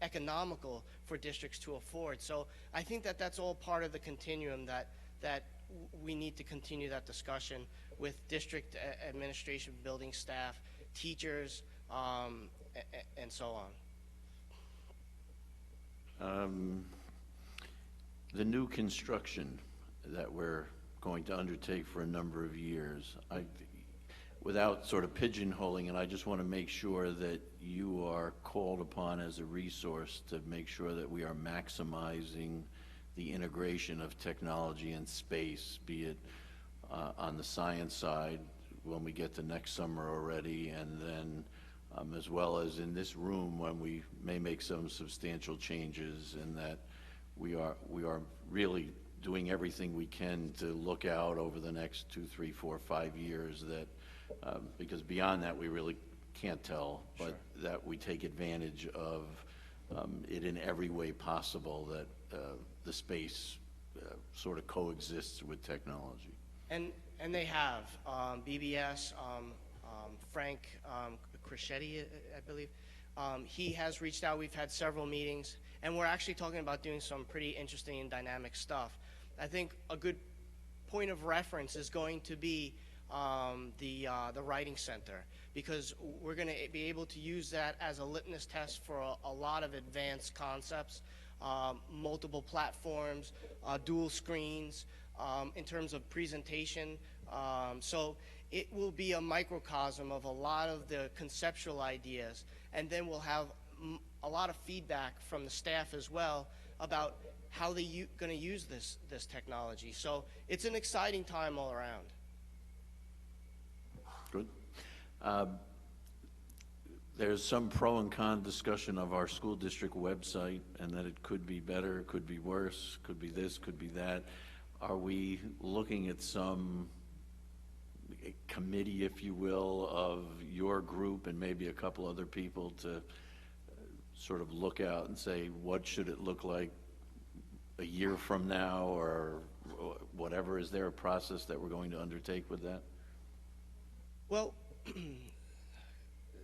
economical for districts to afford. So I think that that's all part of the continuum that we need to continue that discussion with district administration, building staff, teachers, and so on. The new construction that we're going to undertake for a number of years, without sort of pigeonholing it, I just want to make sure that you are called upon as a resource to make sure that we are maximizing the integration of technology and space, be it on the science side when we get to next summer already, and then as well as in this room when we may make some substantial changes, and that we are really doing everything we can to look out over the next 2, 3, 4, 5 years, that because beyond that we really can't tell, but sure, that we take advantage of it in every way possible, that the space sort of coexists with technology. And they have. BBS, Frank Crescetti, I believe, he has reached out. We've had several meetings, and we're actually talking about doing some pretty interesting and dynamic stuff. I think a good point of reference is going to be the Writing Center, because we're going to be able to use that as a litmus test for a lot of advanced concepts, multiple platforms, dual screens, in terms of presentation. So it will be a microcosm of a lot of the conceptual ideas, and then we'll have a lot of feedback from the staff as well about how they're going to use this technology. So it's an exciting time all around. Good. There's some pro and con discussion of our school district website, and that it could be better, could be worse, could be this, could be that. Are we looking at some committee, if you will, of your group and maybe a couple other people to sort of look out and say, what should it look like a year from now, or whatever? Is there a process that we're going to undertake with that? Well,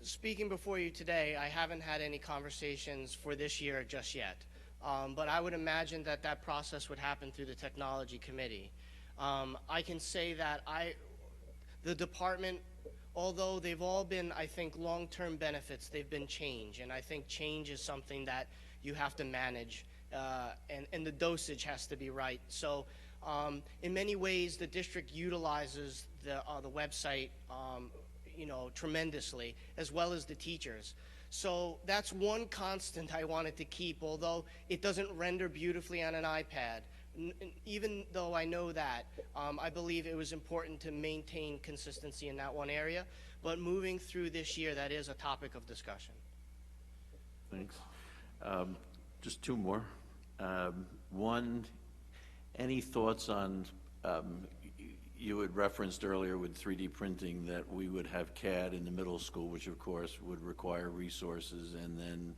speaking before you today, I haven't had any conversations for this year just yet. But I would imagine that that process would happen through the technology committee. I can say that the department, although they've all been, I think, long-term benefits, they've been change. And I think change is something that you have to manage, and the dosage has to be right. So in many ways, the district utilizes the website tremendously, as well as the teachers. So that's one constant I wanted to keep, although it doesn't render beautifully on an iPad. Even though I know that, I believe it was important to maintain consistency in that one area. But moving through this year, that is a topic of discussion. Thanks. Just two more. One, any thoughts on, you had referenced earlier with 3D printing that we would have CAD in the middle school, which of course would require resources, and then,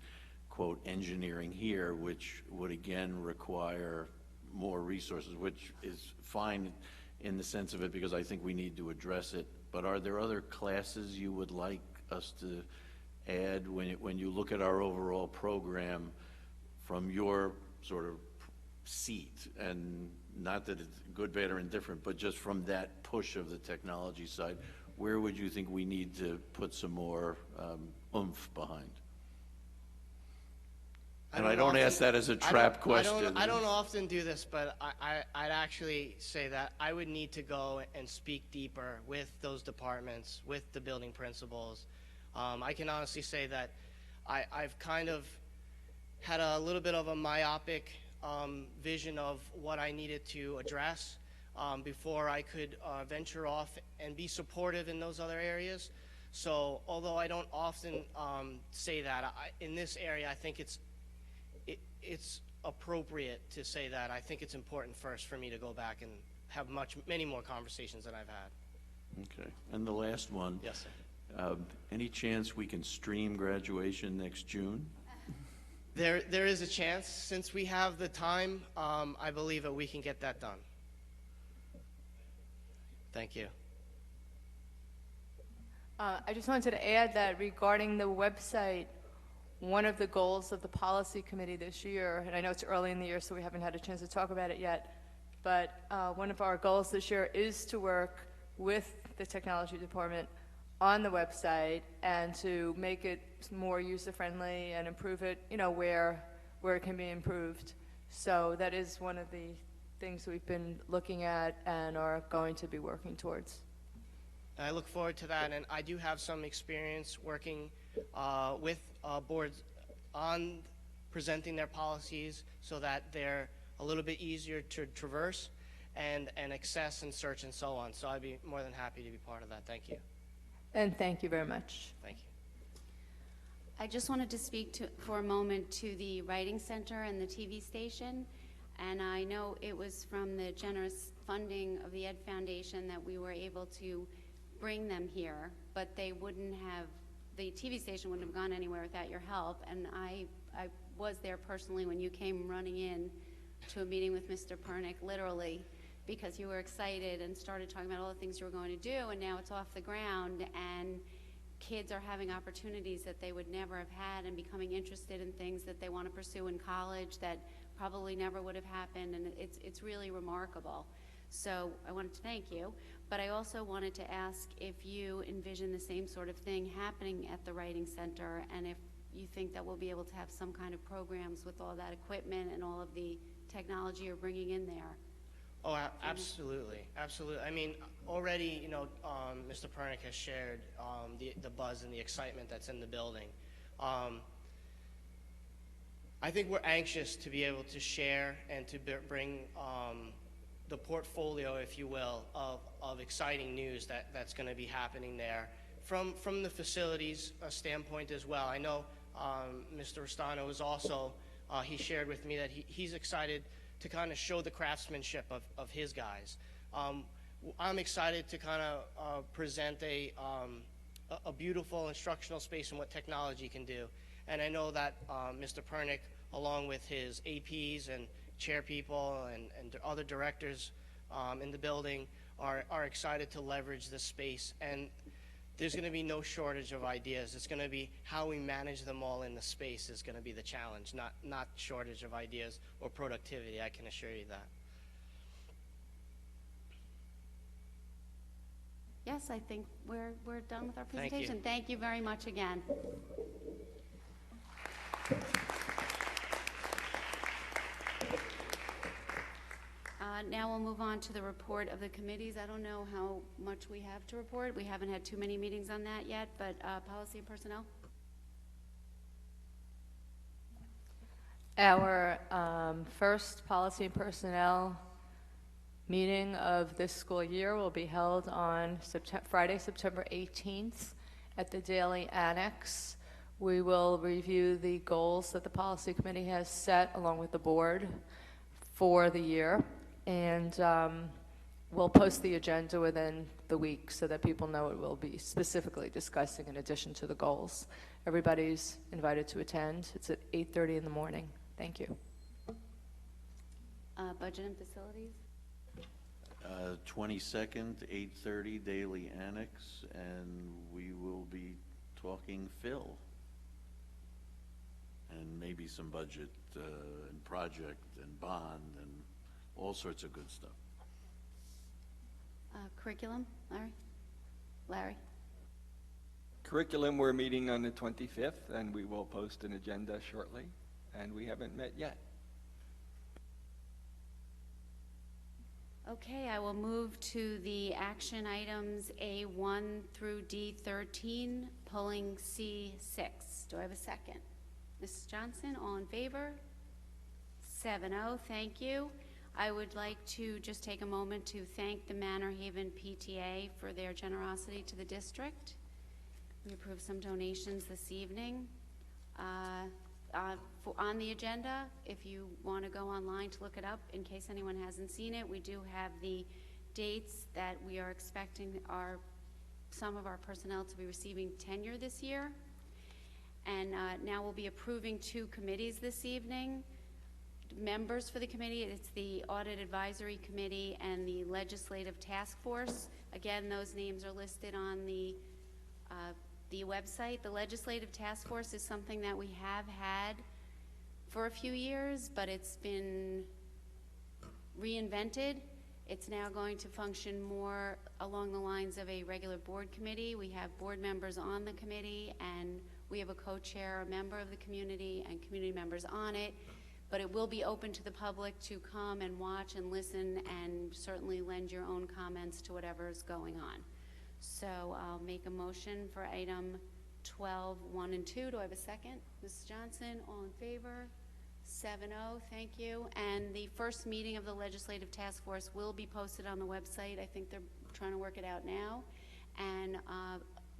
quote, engineering here, which would again require more resources, which is fine in the sense of it, because I think we need to address it. But are there other classes you would like us to add when you look at our overall program from your sort of seat? And not that it's good, bad, or indifferent, but just from that push of the technology side, where would you think we need to put some more oomph behind? And I don't ask that as a trap question. I don't often do this, but I'd actually say that I would need to go and speak deeper with those departments, with the building principals. I can honestly say that I've kind of had a little bit of a myopic vision of what I needed to address before I could venture off and be supportive in those other areas. So although I don't often say that, in this area, I think it's appropriate to say that. I think it's important first for me to go back and have many more conversations than I've had. Okay. And the last one. Yes, sir. Any chance we can stream graduation next June? There is a chance. Since we have the time, I believe that we can get that done. Thank you. I just wanted to add that regarding the website, one of the goals of the policy committee this year, and I know it's early in the year, so we haven't had a chance to talk about it yet, but one of our goals this year is to work with the technology department on the website and to make it more user-friendly and improve it, you know, where it can be improved. So that is one of the things we've been looking at and are going to be working towards. I look forward to that, and I do have some experience working with boards on presenting their policies so that they're a little bit easier to traverse and access and search and so on. So I'd be more than happy to be part of that. Thank you. And thank you very much. Thank you. I just wanted to speak for a moment to the Writing Center and the TV station. And I know it was from the generous funding of the Ed Foundation that we were able to bring them here, but they wouldn't have, the TV station wouldn't have gone anywhere without your help. And I was there personally when you came running in to a meeting with Mr. Pernick, literally, because you were excited and started talking about all the things you were going to do, and now it's off the ground, and kids are having opportunities that they would never have had and becoming interested in things that they want to pursue in college that probably never would have happened, and it's really remarkable. So I wanted to thank you, but I also wanted to ask if you envision the same sort of thing happening at the Writing Center, and if you think that we'll be able to have some kind of programs with all that equipment and all of the technology you're bringing in there. Oh, absolutely, absolutely. I mean, already, you know, Mr. Pernick has shared the buzz and the excitement that's in the building. I think we're anxious to be able to share and to bring the portfolio, if you will, of exciting news that's going to be happening there from the facilities standpoint as well. I know Mr. Restano is also, he shared with me that he's excited to kind of show the craftsmanship of his guys. I'm excited to kind of present a beautiful instructional space and what technology can do. And I know that Mr. Pernick, along with his APs and chair people and other directors in the building, are excited to leverage this space. And there's going to be no shortage of ideas. It's going to be how we manage them all in the space is going to be the challenge, not shortage of ideas or productivity, I can assure you that. Yes, I think we're done with our Thank you. presentation. Thank you very much again. Now we'll move on to the report of the committees. I don't know how much we have to report. We haven't had too many meetings on that yet, but policy and personnel? Our first policy and personnel meeting of this school year will be held on Friday, September 18th at the Daily Annex. We will review the goals that the policy committee has set along with the board for the year, and we'll post the agenda within the week so that people know what we'll be specifically discussing in addition to the goals. Everybody's invited to attend. It's at 8:30 in the morning. Thank you. Budget and facilities? 22nd, 8:30, Daily Annex, and we will be talking Phil. And maybe some budget and project and bond and all sorts of good stuff. Curriculum, Larry? Curriculum, we're meeting on the 25th, and we will post an agenda shortly, and we haven't met yet. Okay, I will move to the action items A1 through D13, pulling C6. Do I have a second? Mrs. Johnson, all in favor? 7-0, thank you. I would like to just take a moment to thank the Manor Haven PTA for their generosity to the district. We approved some donations this evening. On the agenda, if you want to go online to look it up, in case anyone hasn't seen it, we do have the dates that we are expecting some of our personnel to be receiving tenure this year. And now we'll be approving 2 committees this evening. Members for the committee, it's the Audit Advisory Committee and the Legislative Task Force. Again, those names are listed on the website. The Legislative Task Force is something that we have had for a few years, but it's been reinvented. It's now going to function more along the lines of a regular board committee. We have board members on the committee, and we have a co-chair, a member of the community, and community members on it. But it will be open to the public to come and watch and listen, and certainly lend your own comments to whatever is going on. So I'll make a motion for item 12, 1 and 2. Do I have a second? Mrs. Johnson, all in favor? 7-0, thank you. And the first meeting of the Legislative Task Force will be posted on the website. I think they're trying to work it out now. And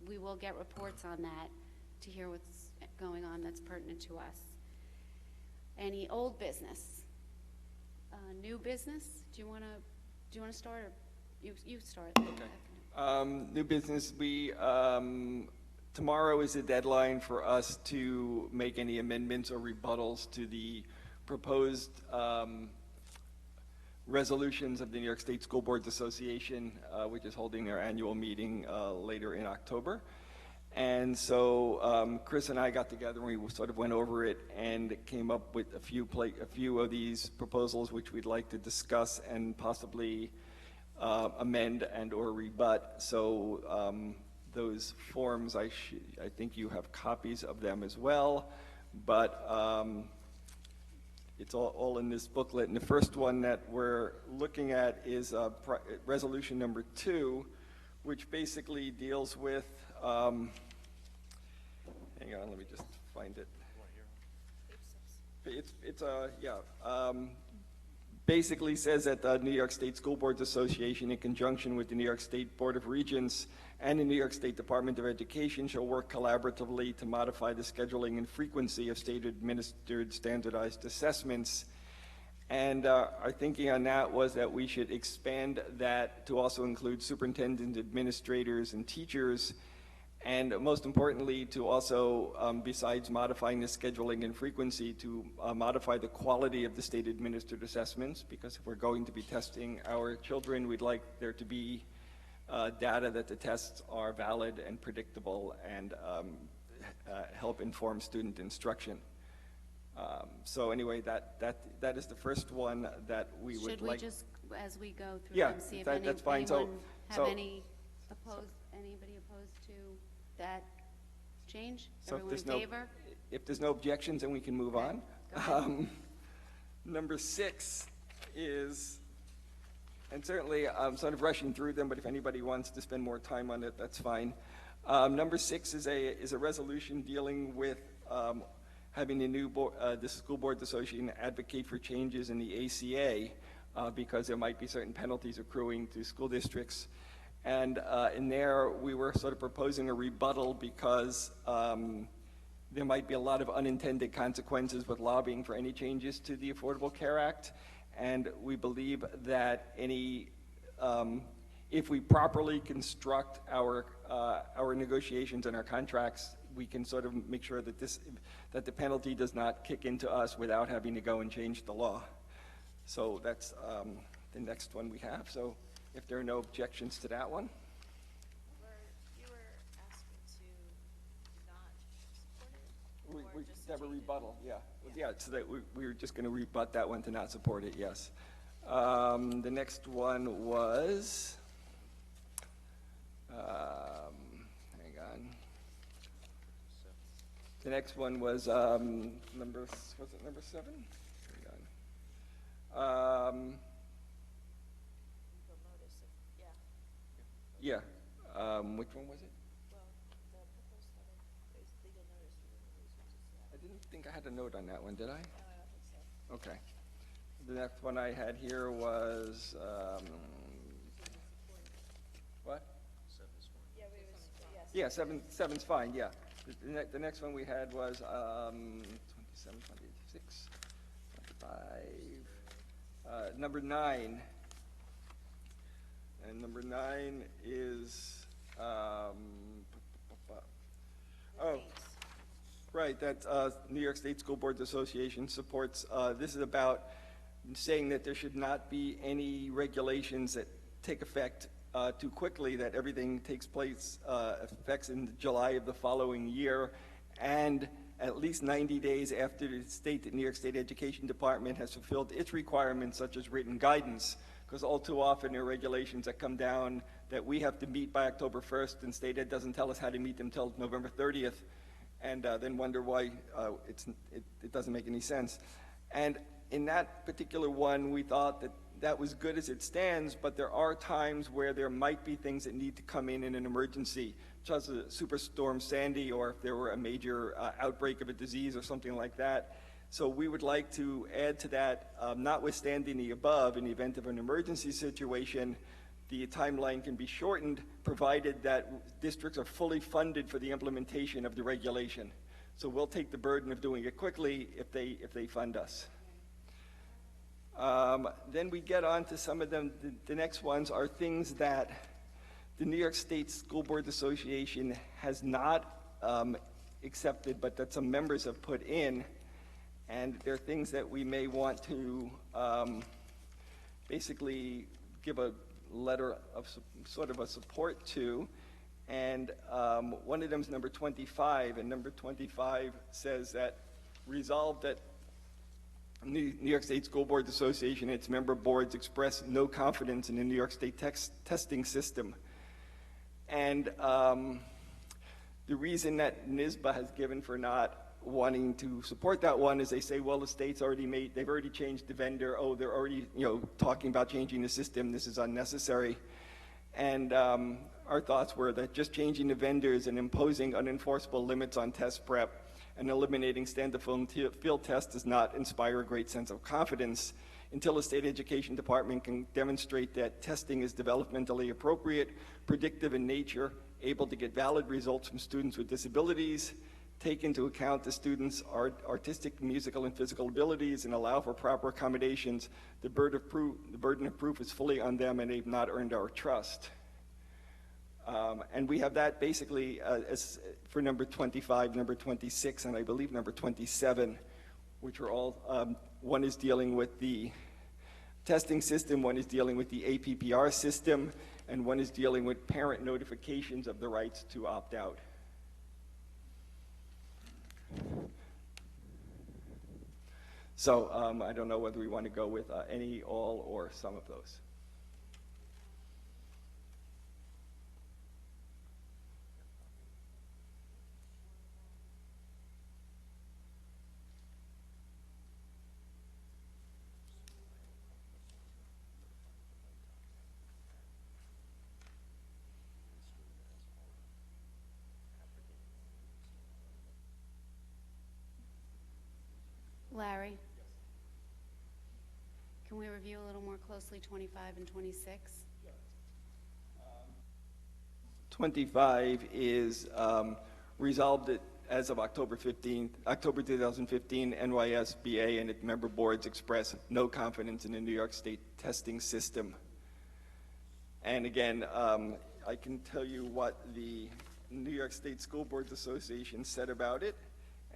we will get reports on that to hear what's going on that's pertinent to us. Any old business? New business? Do you want to start, or you start? Okay. New business. We tomorrow is the deadline for us to make any amendments or rebuttals to the proposed resolutions of the New York State School Boards Association, which is holding their annual meeting later in October. And so Chris and I got together and we sort of went over it and came up with a few of these proposals which we'd like to discuss and possibly amend and or rebut. So those forms, I think you have copies of them as well, but it's all in this booklet. And the first one that we're looking at is resolution number 2, which basically deals with hang on, let me just find it. Basically says that the New York State School Boards Association, in conjunction with the New York State Board of Regents and the New York State Department of Education, shall work collaboratively to modify the scheduling and frequency of state-administered standardized assessments. And our thinking on that was that we should expand that to also include superintendents, administrators, and teachers, and most importantly, to also, besides modifying the scheduling and frequency, to modify the quality of the state-administered assessments, because if we're going to be testing our children, we'd like there to be data that the tests are valid and predictable and help inform student instruction. So anyway, that is the first one that we would like. Should we just, as we go through Yeah, them, see if that's fine. anyone have anybody opposed to that change? So Everyone in favor? If there's no objections, then we can move on. Number 6 is, and certainly I'm sort of rushing through them, but if anybody wants to spend more time on it, that's fine. Number 6 is a resolution dealing with having the School Boards Association advocate for changes in the ACA because there might be certain penalties accruing to school districts. And in there, we were sort of proposing a rebuttal because there might be a lot of unintended consequences with lobbying for any changes to the Affordable Care Act. And we believe that if we properly construct our negotiations and our contracts, we can sort of make sure that the penalty does not kick into us without having to go and change the law. So that's the next one we have. So if there are no objections to that one. You were asking to not support it? We have a rebuttal, yeah. Yeah, so that we were just going to rebut that one to not support it, yes. The next one was, hang on. The next one was number 7? Hang on. Yeah. Which one was it? Well, the proposed letter is legal notice for the I didn't think I had a note on that one, did I? No, I don't think so. Okay. The next one I had here was, what? Yeah, Yeah, seven's fine, yeah. The next one we had was 27, 26, 25, number 9. And number 9 is, right, that New York State School Boards Association supports. This is about saying that there should not be any regulations that take effect too quickly, that everything takes place, effects in July of the following year, and at least 90 days after the New York State Education Department has fulfilled its requirements, such as written guidance, because all too often there are regulations that come down that we have to meet by October 1st, and state ed doesn't tell us how to meet them till November 30th, and then wonder why it doesn't make any sense. And in that particular one, we thought that that was good as it stands, but there are times where there might be things that need to come in an emergency, such as a Superstorm Sandy, or if there were a major outbreak of a disease or something like that. So we would like to add to that, notwithstanding the above, in the event of an emergency situation, the timeline can be shortened, provided that districts are fully funded for the implementation of the regulation. So we'll take the burden of doing it quickly if they fund us. Then we get on to some of them. The next ones are things that the New York State School Boards Association has not accepted, but that some members have put in. And they're things that we may want to basically give a letter of sort of a support to. And one of them is number 25, and number 25 says that resolved that New York State School Boards Association and its member boards express no confidence in the New York State testing system. And the reason that NYSBA has given for not wanting to support that one is they say, well, the state's they've already changed the vendor. Oh, they're already, talking about changing the system. This is unnecessary. And our thoughts were that just changing the vendors and imposing unenforceable limits on test prep and eliminating standalone field tests does not inspire a great sense of confidence until the state education department can demonstrate that testing is developmentally appropriate, predictive in nature, able to get valid results from students with disabilities, take into account the students' artistic, musical, and physical abilities, and allow for proper accommodations. The burden of proof is fully on them, and they've not earned our trust. And we have that basically as for number 25, number 26, and I believe number 27, which are all, one is dealing with the testing system, one is dealing with the APPR system, and one is dealing with parent notifications of the rights to opt out. So I don't know whether we want to go with any, all, or some of those. Larry? Can we review a little more closely 25 and 26? 25 is resolved as of October 2015, NYSBA and its member boards express no confidence in the New York State testing system. And again, I can tell you what the New York State School Boards Association said about it,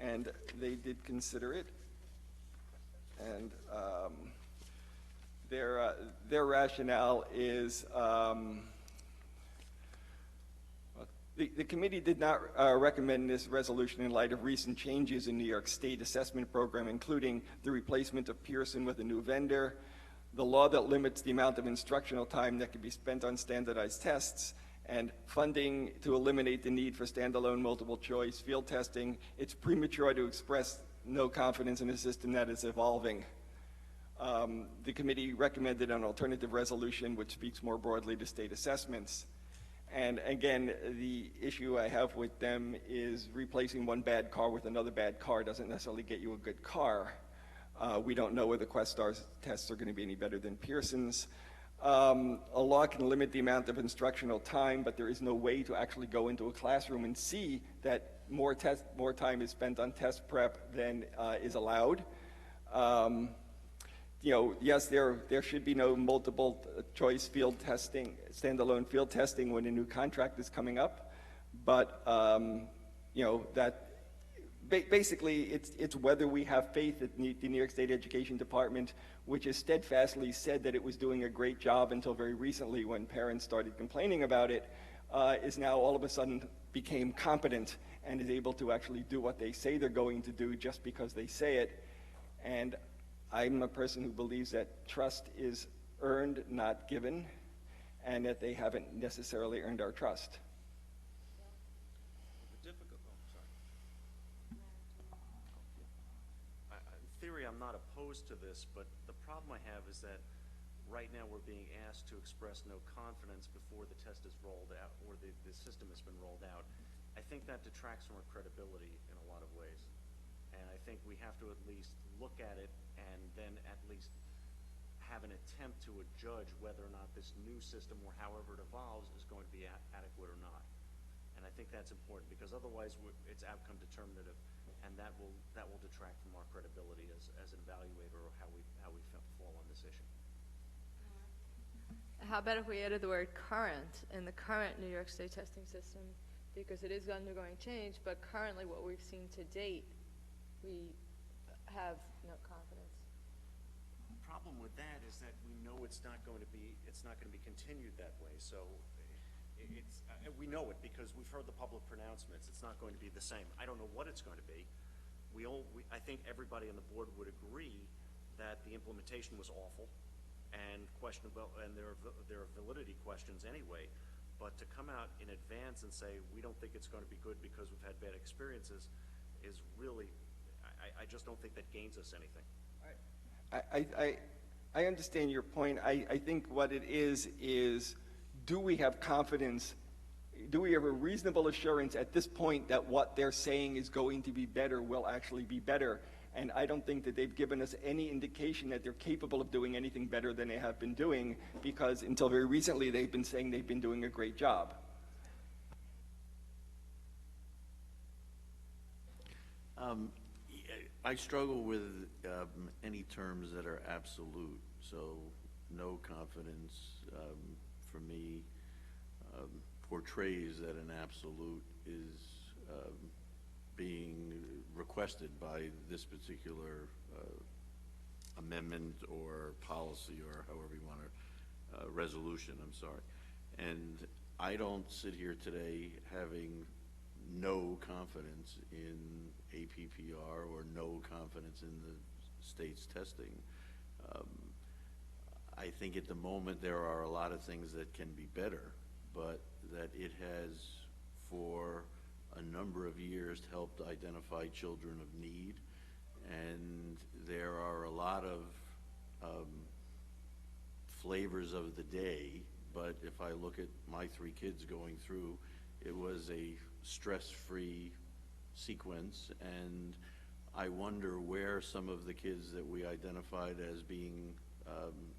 and they did consider it. And their rationale is the committee did not recommend this resolution in light of recent changes in New York State assessment program, including the replacement of Pearson with a new vendor, the law that limits the amount of instructional time that can be spent on standardized tests, and funding to eliminate the need for standalone multiple choice field testing. It's premature to express no confidence in a system that is evolving. The committee recommended an alternative resolution which speaks more broadly to state assessments. And again, the issue I have with them is replacing one bad car with another bad car doesn't necessarily get you a good car. We don't know whether Questar's tests are going to be any better than Pearson's. A law can limit the amount of instructional time, but there is no way to actually go into a classroom and see that more time is spent on test prep than is allowed. Yes, there should be no multiple choice field testing, standalone field testing when a new contract is coming up, but basically it's whether we have faith that the New York State Education Department, which has steadfastly said that it was doing a great job until very recently when parents started complaining about it, is now all of a sudden became competent and is able to actually do what they say they're going to do just because they say it. And I'm a person who believes that trust is earned, not given, and that they haven't necessarily earned our trust. In theory, I'm not opposed to this, but the problem I have is that right now we're being asked to express no confidence before the test is rolled out or the system has been rolled out. I think that detracts from our credibility in a lot of ways. And I think we have to at least look at it and then at least have an attempt to judge whether or not this new system or however it evolves is going to be adequate or not. And I think that's important because otherwise it's outcome determinative, and that will detract from our credibility as an evaluator of how we fall on this issue. How about if we added the word current in the current New York State testing system, because it is undergoing change, but currently what we've seen to date, we have no confidence. The problem with that is that we know it's not going to be continued that way. So we know it because we've heard the public pronouncements. It's not going to be the same. I don't know what it's going to be. I think everybody on the board would agree that the implementation was awful and questionable, and there are validity questions anyway. But to come out in advance and say we don't think it's going to be good because we've had bad experiences is really, I just don't think that gains us anything. I understand your point. I think what it is do we have confidence, do we have a reasonable assurance at this point that what they're saying is going to be better will actually be better? And I don't think that they've given us any indication that they're capable of doing anything better than they have been doing, because until very recently they've been saying they've been doing a great job. I struggle with any terms that are absolute. So no confidence, for me, portrays that an absolute is being requested by this particular amendment or policy, or however you want to, resolution, I'm sorry. And I don't sit here today having no confidence in APPR or no confidence in the state's testing. I think at the moment there are a lot of things that can be better, but that it has for a number of years helped identify children of need, and there are a lot of flavors of the day. But if I look at my 3 kids going through, it was a stress-free sequence, and I wonder where some of the kids that we identified as being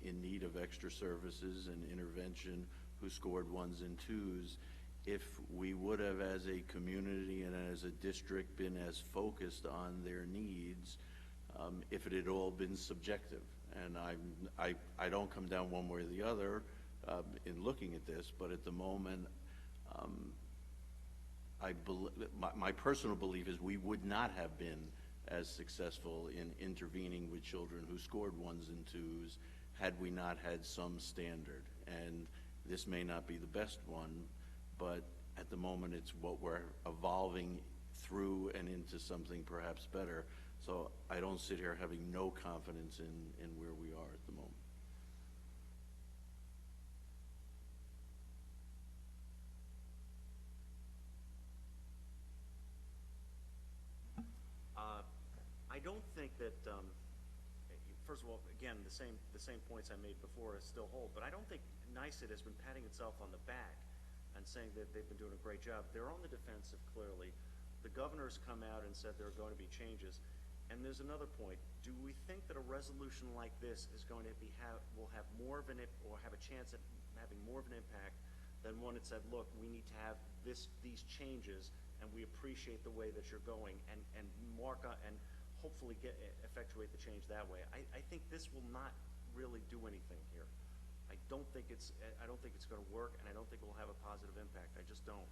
in need of extra services and intervention, who scored 1s and 2s, if we would have as a community and as a district been as focused on their needs, if it had all been subjective. And I don't come down one way or the other in looking at this, but at the moment, my personal belief is we would not have been as successful in intervening with children who scored 1s and 2s had we not had some standard. And this may not be the best one, but at the moment it's what we're evolving through and into something perhaps better. So I don't sit here having no confidence in where we are at the moment. I don't think that, first of all, again, the same points I made before still hold, but I don't think NYSED has been patting itself on the back and saying that they've been doing a great job. They're on the defensive, clearly. The governor's come out and said there are going to be changes. And there's another point. Do we think that a resolution like this is going to will have more of or have a chance at having more of an impact than one that said, look, we need to have these changes, and we appreciate the way that you're going, and mark on, and hopefully effectuate the change that way? I think this will not really do anything here. I don't think it's going to work, and I don't think it will have a positive impact. I just don't.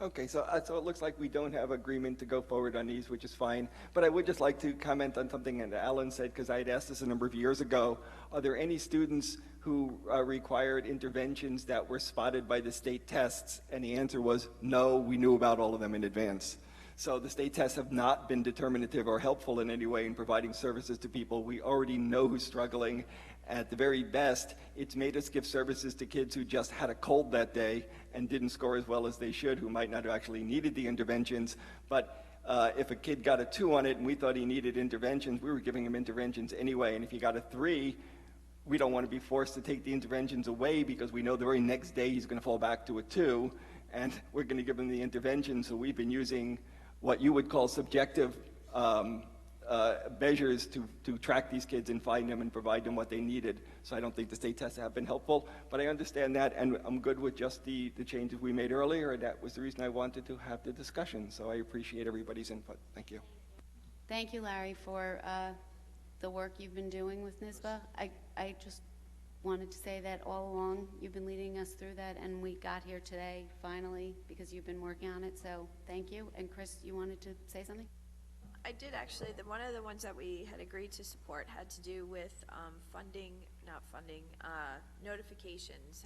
Okay, so it looks like we don't have agreement to go forward on these, which is fine. But I would just like to comment on something that Alan said, because I had asked this a number of years ago. Are there any students who required interventions that were spotted by the state tests? And the answer was no, we knew about all of them in advance. So the state tests have not been determinative or helpful in any way in providing services to people. We already know who's struggling. At the very best, it's made us give services to kids who just had a cold that day and didn't score as well as they should, who might not have actually needed the interventions. But if a kid got a 2 on it and we thought he needed interventions, we were giving him interventions anyway. And if he got a 3, we don't want to be forced to take the interventions away because we know the very next day he's going to fall back to a 2, and we're going to give him the intervention. So we've been using what you would call subjective measures to track these kids and find them and provide them what they needed. So I don't think the state tests have been helpful, but I understand that, and I'm good with just the changes we made earlier. That was the reason I wanted to have the discussion, so I appreciate everybody's input. Thank you. Thank you, Larry, for the work you've been doing with NYSBA. I just wanted to say that all along you've been leading us through that, and we got here today finally because you've been working on it, so thank you. And Chris, you wanted to say something? I did actually. One of the ones that we had agreed to support had to do with notifications,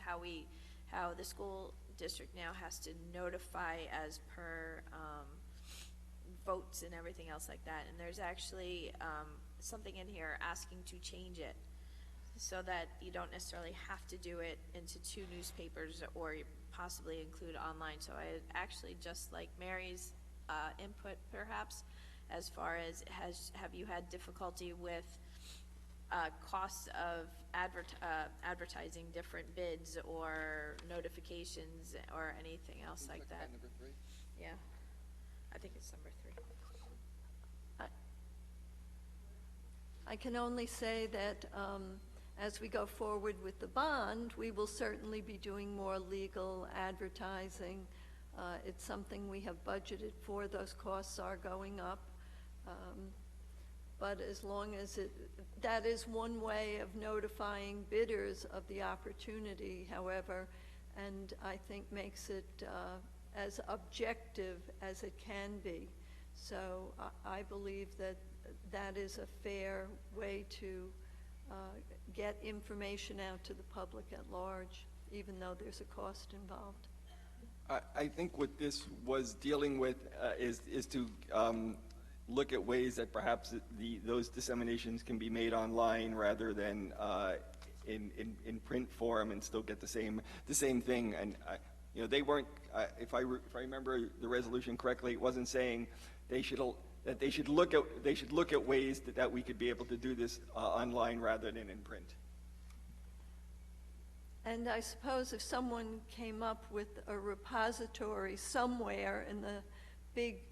how the school district now has to notify as per votes and everything else like that. And there's actually something in here asking to change it so that you don't necessarily have to do it into 2 newspapers or possibly include online. So I actually just like Mary's input perhaps, as far as have you had difficulty with costs of advertising different bids or notifications or anything else like that? Number 3? Yeah, I think it's number 3. I can only say that as we go forward with the bond, we will certainly be doing more legal advertising. It's something we have budgeted for. Those costs are going up. But as long as that is one way of notifying bidders of the opportunity, however, and I think makes it as objective as it can be. So I believe that that is a fair way to get information out to the public at large, even though there's a cost involved. I think what this was dealing with is to look at ways that perhaps those disseminations can be made online rather than in print form and still get the same thing. And they weren't. If I remember the resolution correctly, it wasn't saying they should look at ways that we could be able to do this online rather than in print. And I suppose if someone came up with a repository somewhere in the big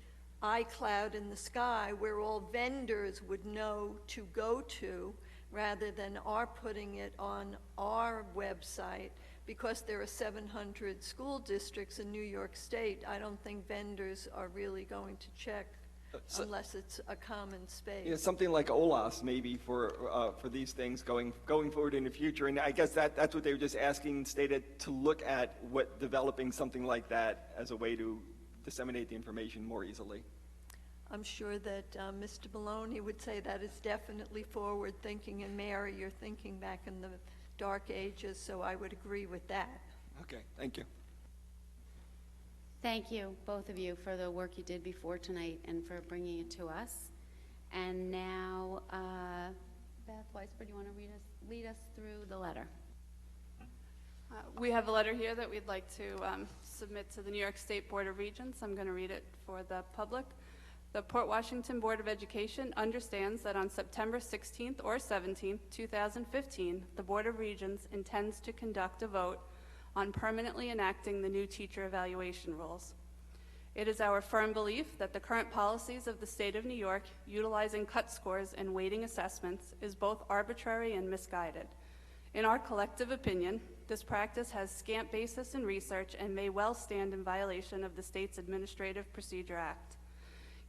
iCloud in the sky where all vendors would know to go to, rather than our putting it on our website, because there are 700 school districts in New York State, I don't think vendors are really going to check unless it's a common space. Yeah, something like OLAS maybe for these things going forward in the future. And I guess that's what they were just asking stated to look at developing something like that as a way to disseminate the information more easily. I'm sure that Mr. Maloney would say that is definitely forward thinking, and Mary, you're thinking back in the dark ages, so I would agree with that. Okay, thank you. Thank you, both of you, for the work you did before tonight and for bringing it to us. And now, Beth Weisberg, do you want to lead us through the letter? We have a letter here that we'd like to submit to the New York State Board of Regents. I'm going to read it for the public. The Port Washington Board of Education understands that on September 16th or 17th, 2015, the Board of Regents intends to conduct a vote on permanently enacting the new teacher evaluation rules. It is our firm belief that the current policies of the state of New York utilizing cut scores and weighting assessments is both arbitrary and misguided. In our collective opinion, this practice has scant basis in research and may well stand in violation of the state's Administrative Procedure Act.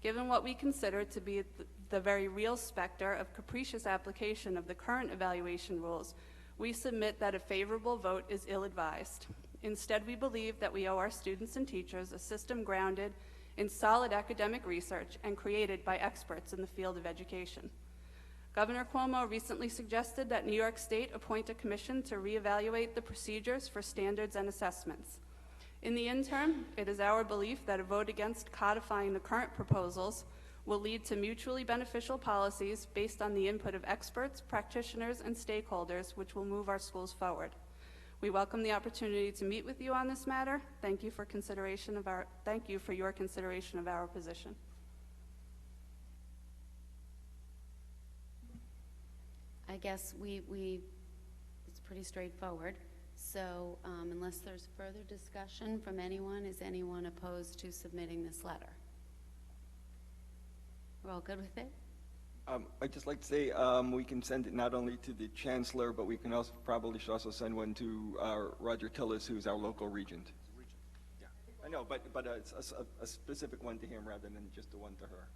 Given what we consider to be the very real specter of capricious application of the current evaluation rules, we submit that a favorable vote is ill-advised. Instead, we believe that we owe our students and teachers a system grounded in solid academic research and created by experts in the field of education. Governor Cuomo recently suggested that New York State appoint a commission to reevaluate the procedures for standards and assessments. In the interim, it is our belief that a vote against codifying the current proposals will lead to mutually beneficial policies based on the input of experts, practitioners, and stakeholders, which will move our schools forward. We welcome the opportunity to meet with you on this matter. Thank you for your consideration of our position. I guess it's pretty straightforward. So unless there's further discussion from anyone, is anyone opposed to submitting this letter? We're all good with it? I'd just like to say we can send it not only to the chancellor, but we can also probably should also send one to Roger Tillis, who's our local regent. Yeah, I know, but a specific one to him rather than just the one to her.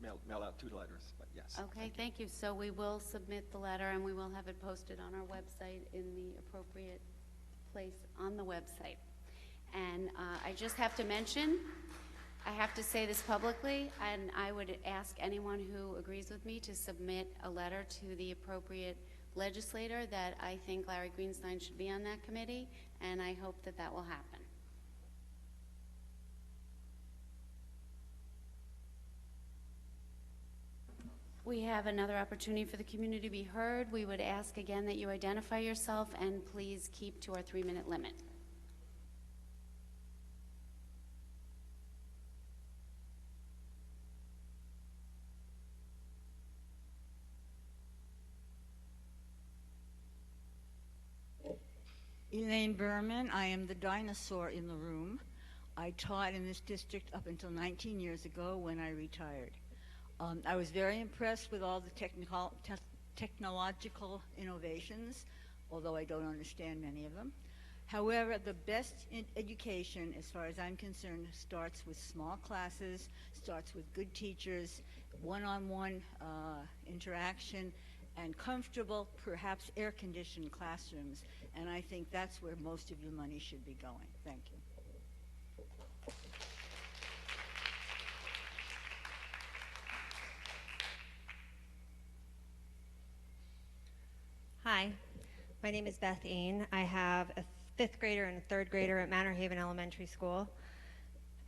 Mail out 2 letters, but yes. Okay, thank you. So we will submit the letter and we will have it posted on our website in the appropriate place on the website. And I just have to mention, I have to say this publicly, and I would ask anyone who agrees with me to submit a letter to the appropriate legislator that I think Larry Greenstein should be on that committee, and I hope that that will happen. We have another opportunity for the community to be heard. We would ask again that you identify yourself and please keep to our 3-minute limit. Elaine Berman, I am the dinosaur in the room. I taught in this district up until 19 years ago when I retired. I was very impressed with all the technological innovations, although I don't understand many of them. However, the best education, as far as I'm concerned, starts with small classes, starts with good teachers, one-on-one interaction, and comfortable, perhaps air-conditioned classrooms. And I think that's where most of your money should be going. Thank you. Hi, my name is Beth Ain. I have a 5th grader and a 3rd grader at Manor Haven Elementary School.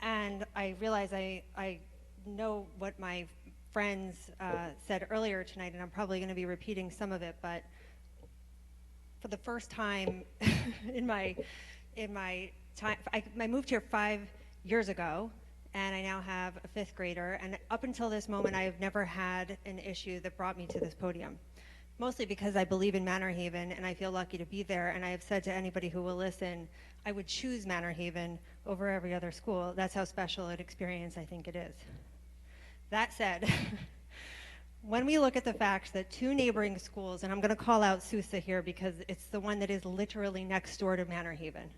And I realize I know what my friends said earlier tonight, and I'm probably going to be repeating some of it, but for the first time in my time, I moved here 5 years ago, and I now have a 5th grader, and up until this moment I have never had an issue that brought me to this podium. Mostly because I believe in Manor Haven and I feel lucky to be there, and I have said to anybody who will listen, I would choose Manor Haven over every other school. That's how special an experience I think it is. That said, when we look at the fact that 2 neighboring schools, and I'm going to call out Sousa here because it's the one that is literally next door to Manor Haven,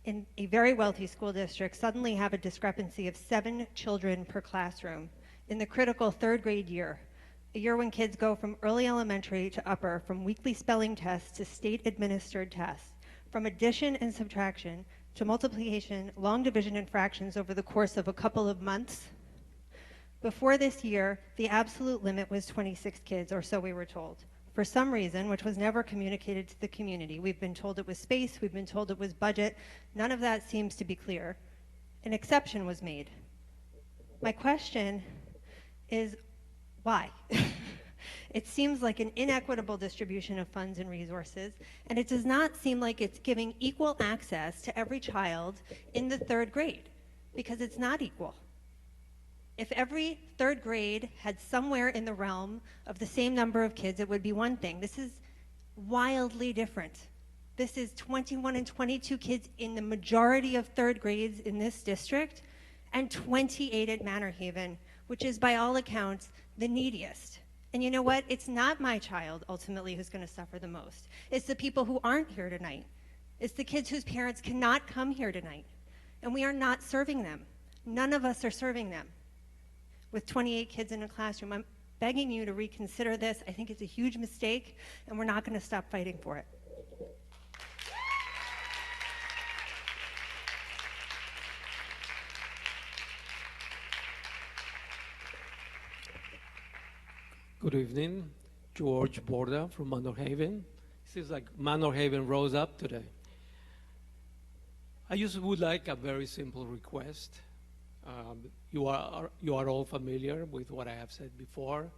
in a very wealthy school district, suddenly have a discrepancy of 7 children per classroom in the critical 3rd grade year. A year when kids go from early elementary to upper, from weekly spelling tests to state-administered tests, from addition and subtraction to multiplication, long division, and fractions over the course of a couple of months. Before this year, the absolute limit was 26 kids, or so we were told. For some reason, which was never communicated to the community, we've been told it was space, we've been told it was budget, none of that seems to be clear. An exception was made. My question is, why? It seems like an inequitable distribution of funds and resources, and it does not seem like it's giving equal access to every child in the 3rd grade, because it's not equal. If every 3rd grade had somewhere in the realm of the same number of kids, it would be one thing. This is wildly different. This is 21 and 22 kids in the majority of 3rd grades in this district, and 28 at Manor Haven, which is by all accounts the neediest. And you know what? It's not my child ultimately who's going to suffer the most. It's the people who aren't here tonight. It's the kids whose parents cannot come here tonight. And we are not serving them. None of us are serving them. With 28 kids in a classroom, I'm begging you to reconsider this. I think it's a huge mistake, and we're not going to stop fighting for it. Good evening, George Borda from Manor Haven. It seems like Manor Haven rose up today. I just would like a very simple request. You are all familiar with what I have said before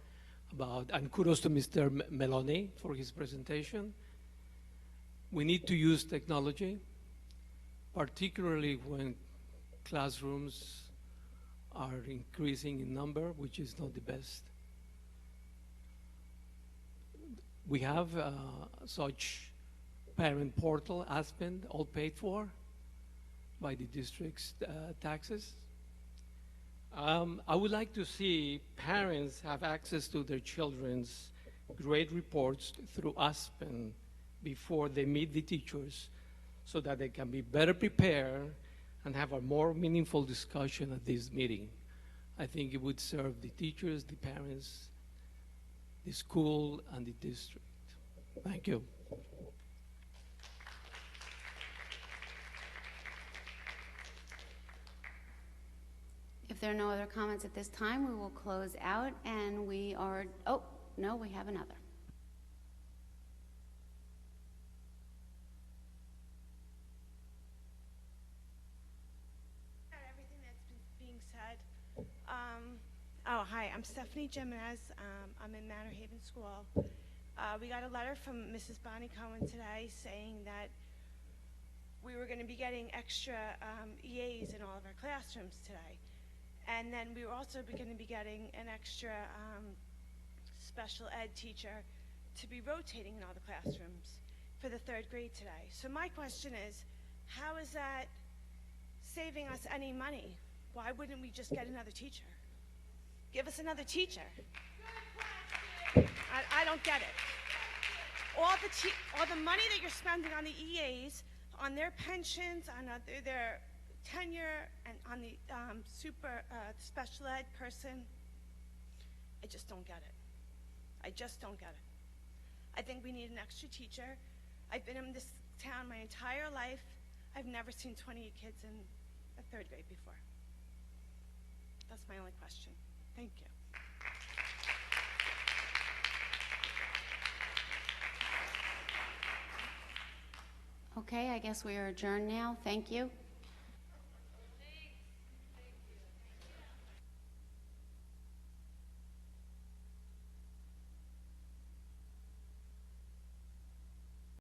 about, and kudos to Mr. Meloni for his presentation. We need to use technology, particularly when classrooms are increasing in number, which is not the best. We have such parent portal, Aspen, all paid for by the district's taxes. I would like to see parents have access to their children's grade reports through Aspen before they meet the teachers so that they can be better prepared and have a more meaningful discussion at this meeting. I think it would serve the teachers, the parents, the school, and the district. Thank you. If there are no other comments at this time, we will close out, and we are, oh, no, we have another. Everything that's being said. Hi, I'm Stephanie Jimenez. I'm in Manor Haven School. We got a letter from Mrs. Bonnie Cohen today saying that we were going to be getting extra EAs in all of our classrooms today. And then we were also going to be getting an extra special ed teacher to be rotating in all the classrooms for the 3rd grade today. So my question is, how is that saving us any money? Why wouldn't we just get another teacher? Give us another teacher. I don't get it. All the money that you're spending on the EAs, on their pensions, on their tenure, and on the special ed person, I just don't get it. I just don't get it. I think we need an extra teacher. I've been in this town my entire life. I've never seen 28 kids in a 3rd grade before. That's my only question. Thank you. Okay, I guess we are adjourned now. Thank you.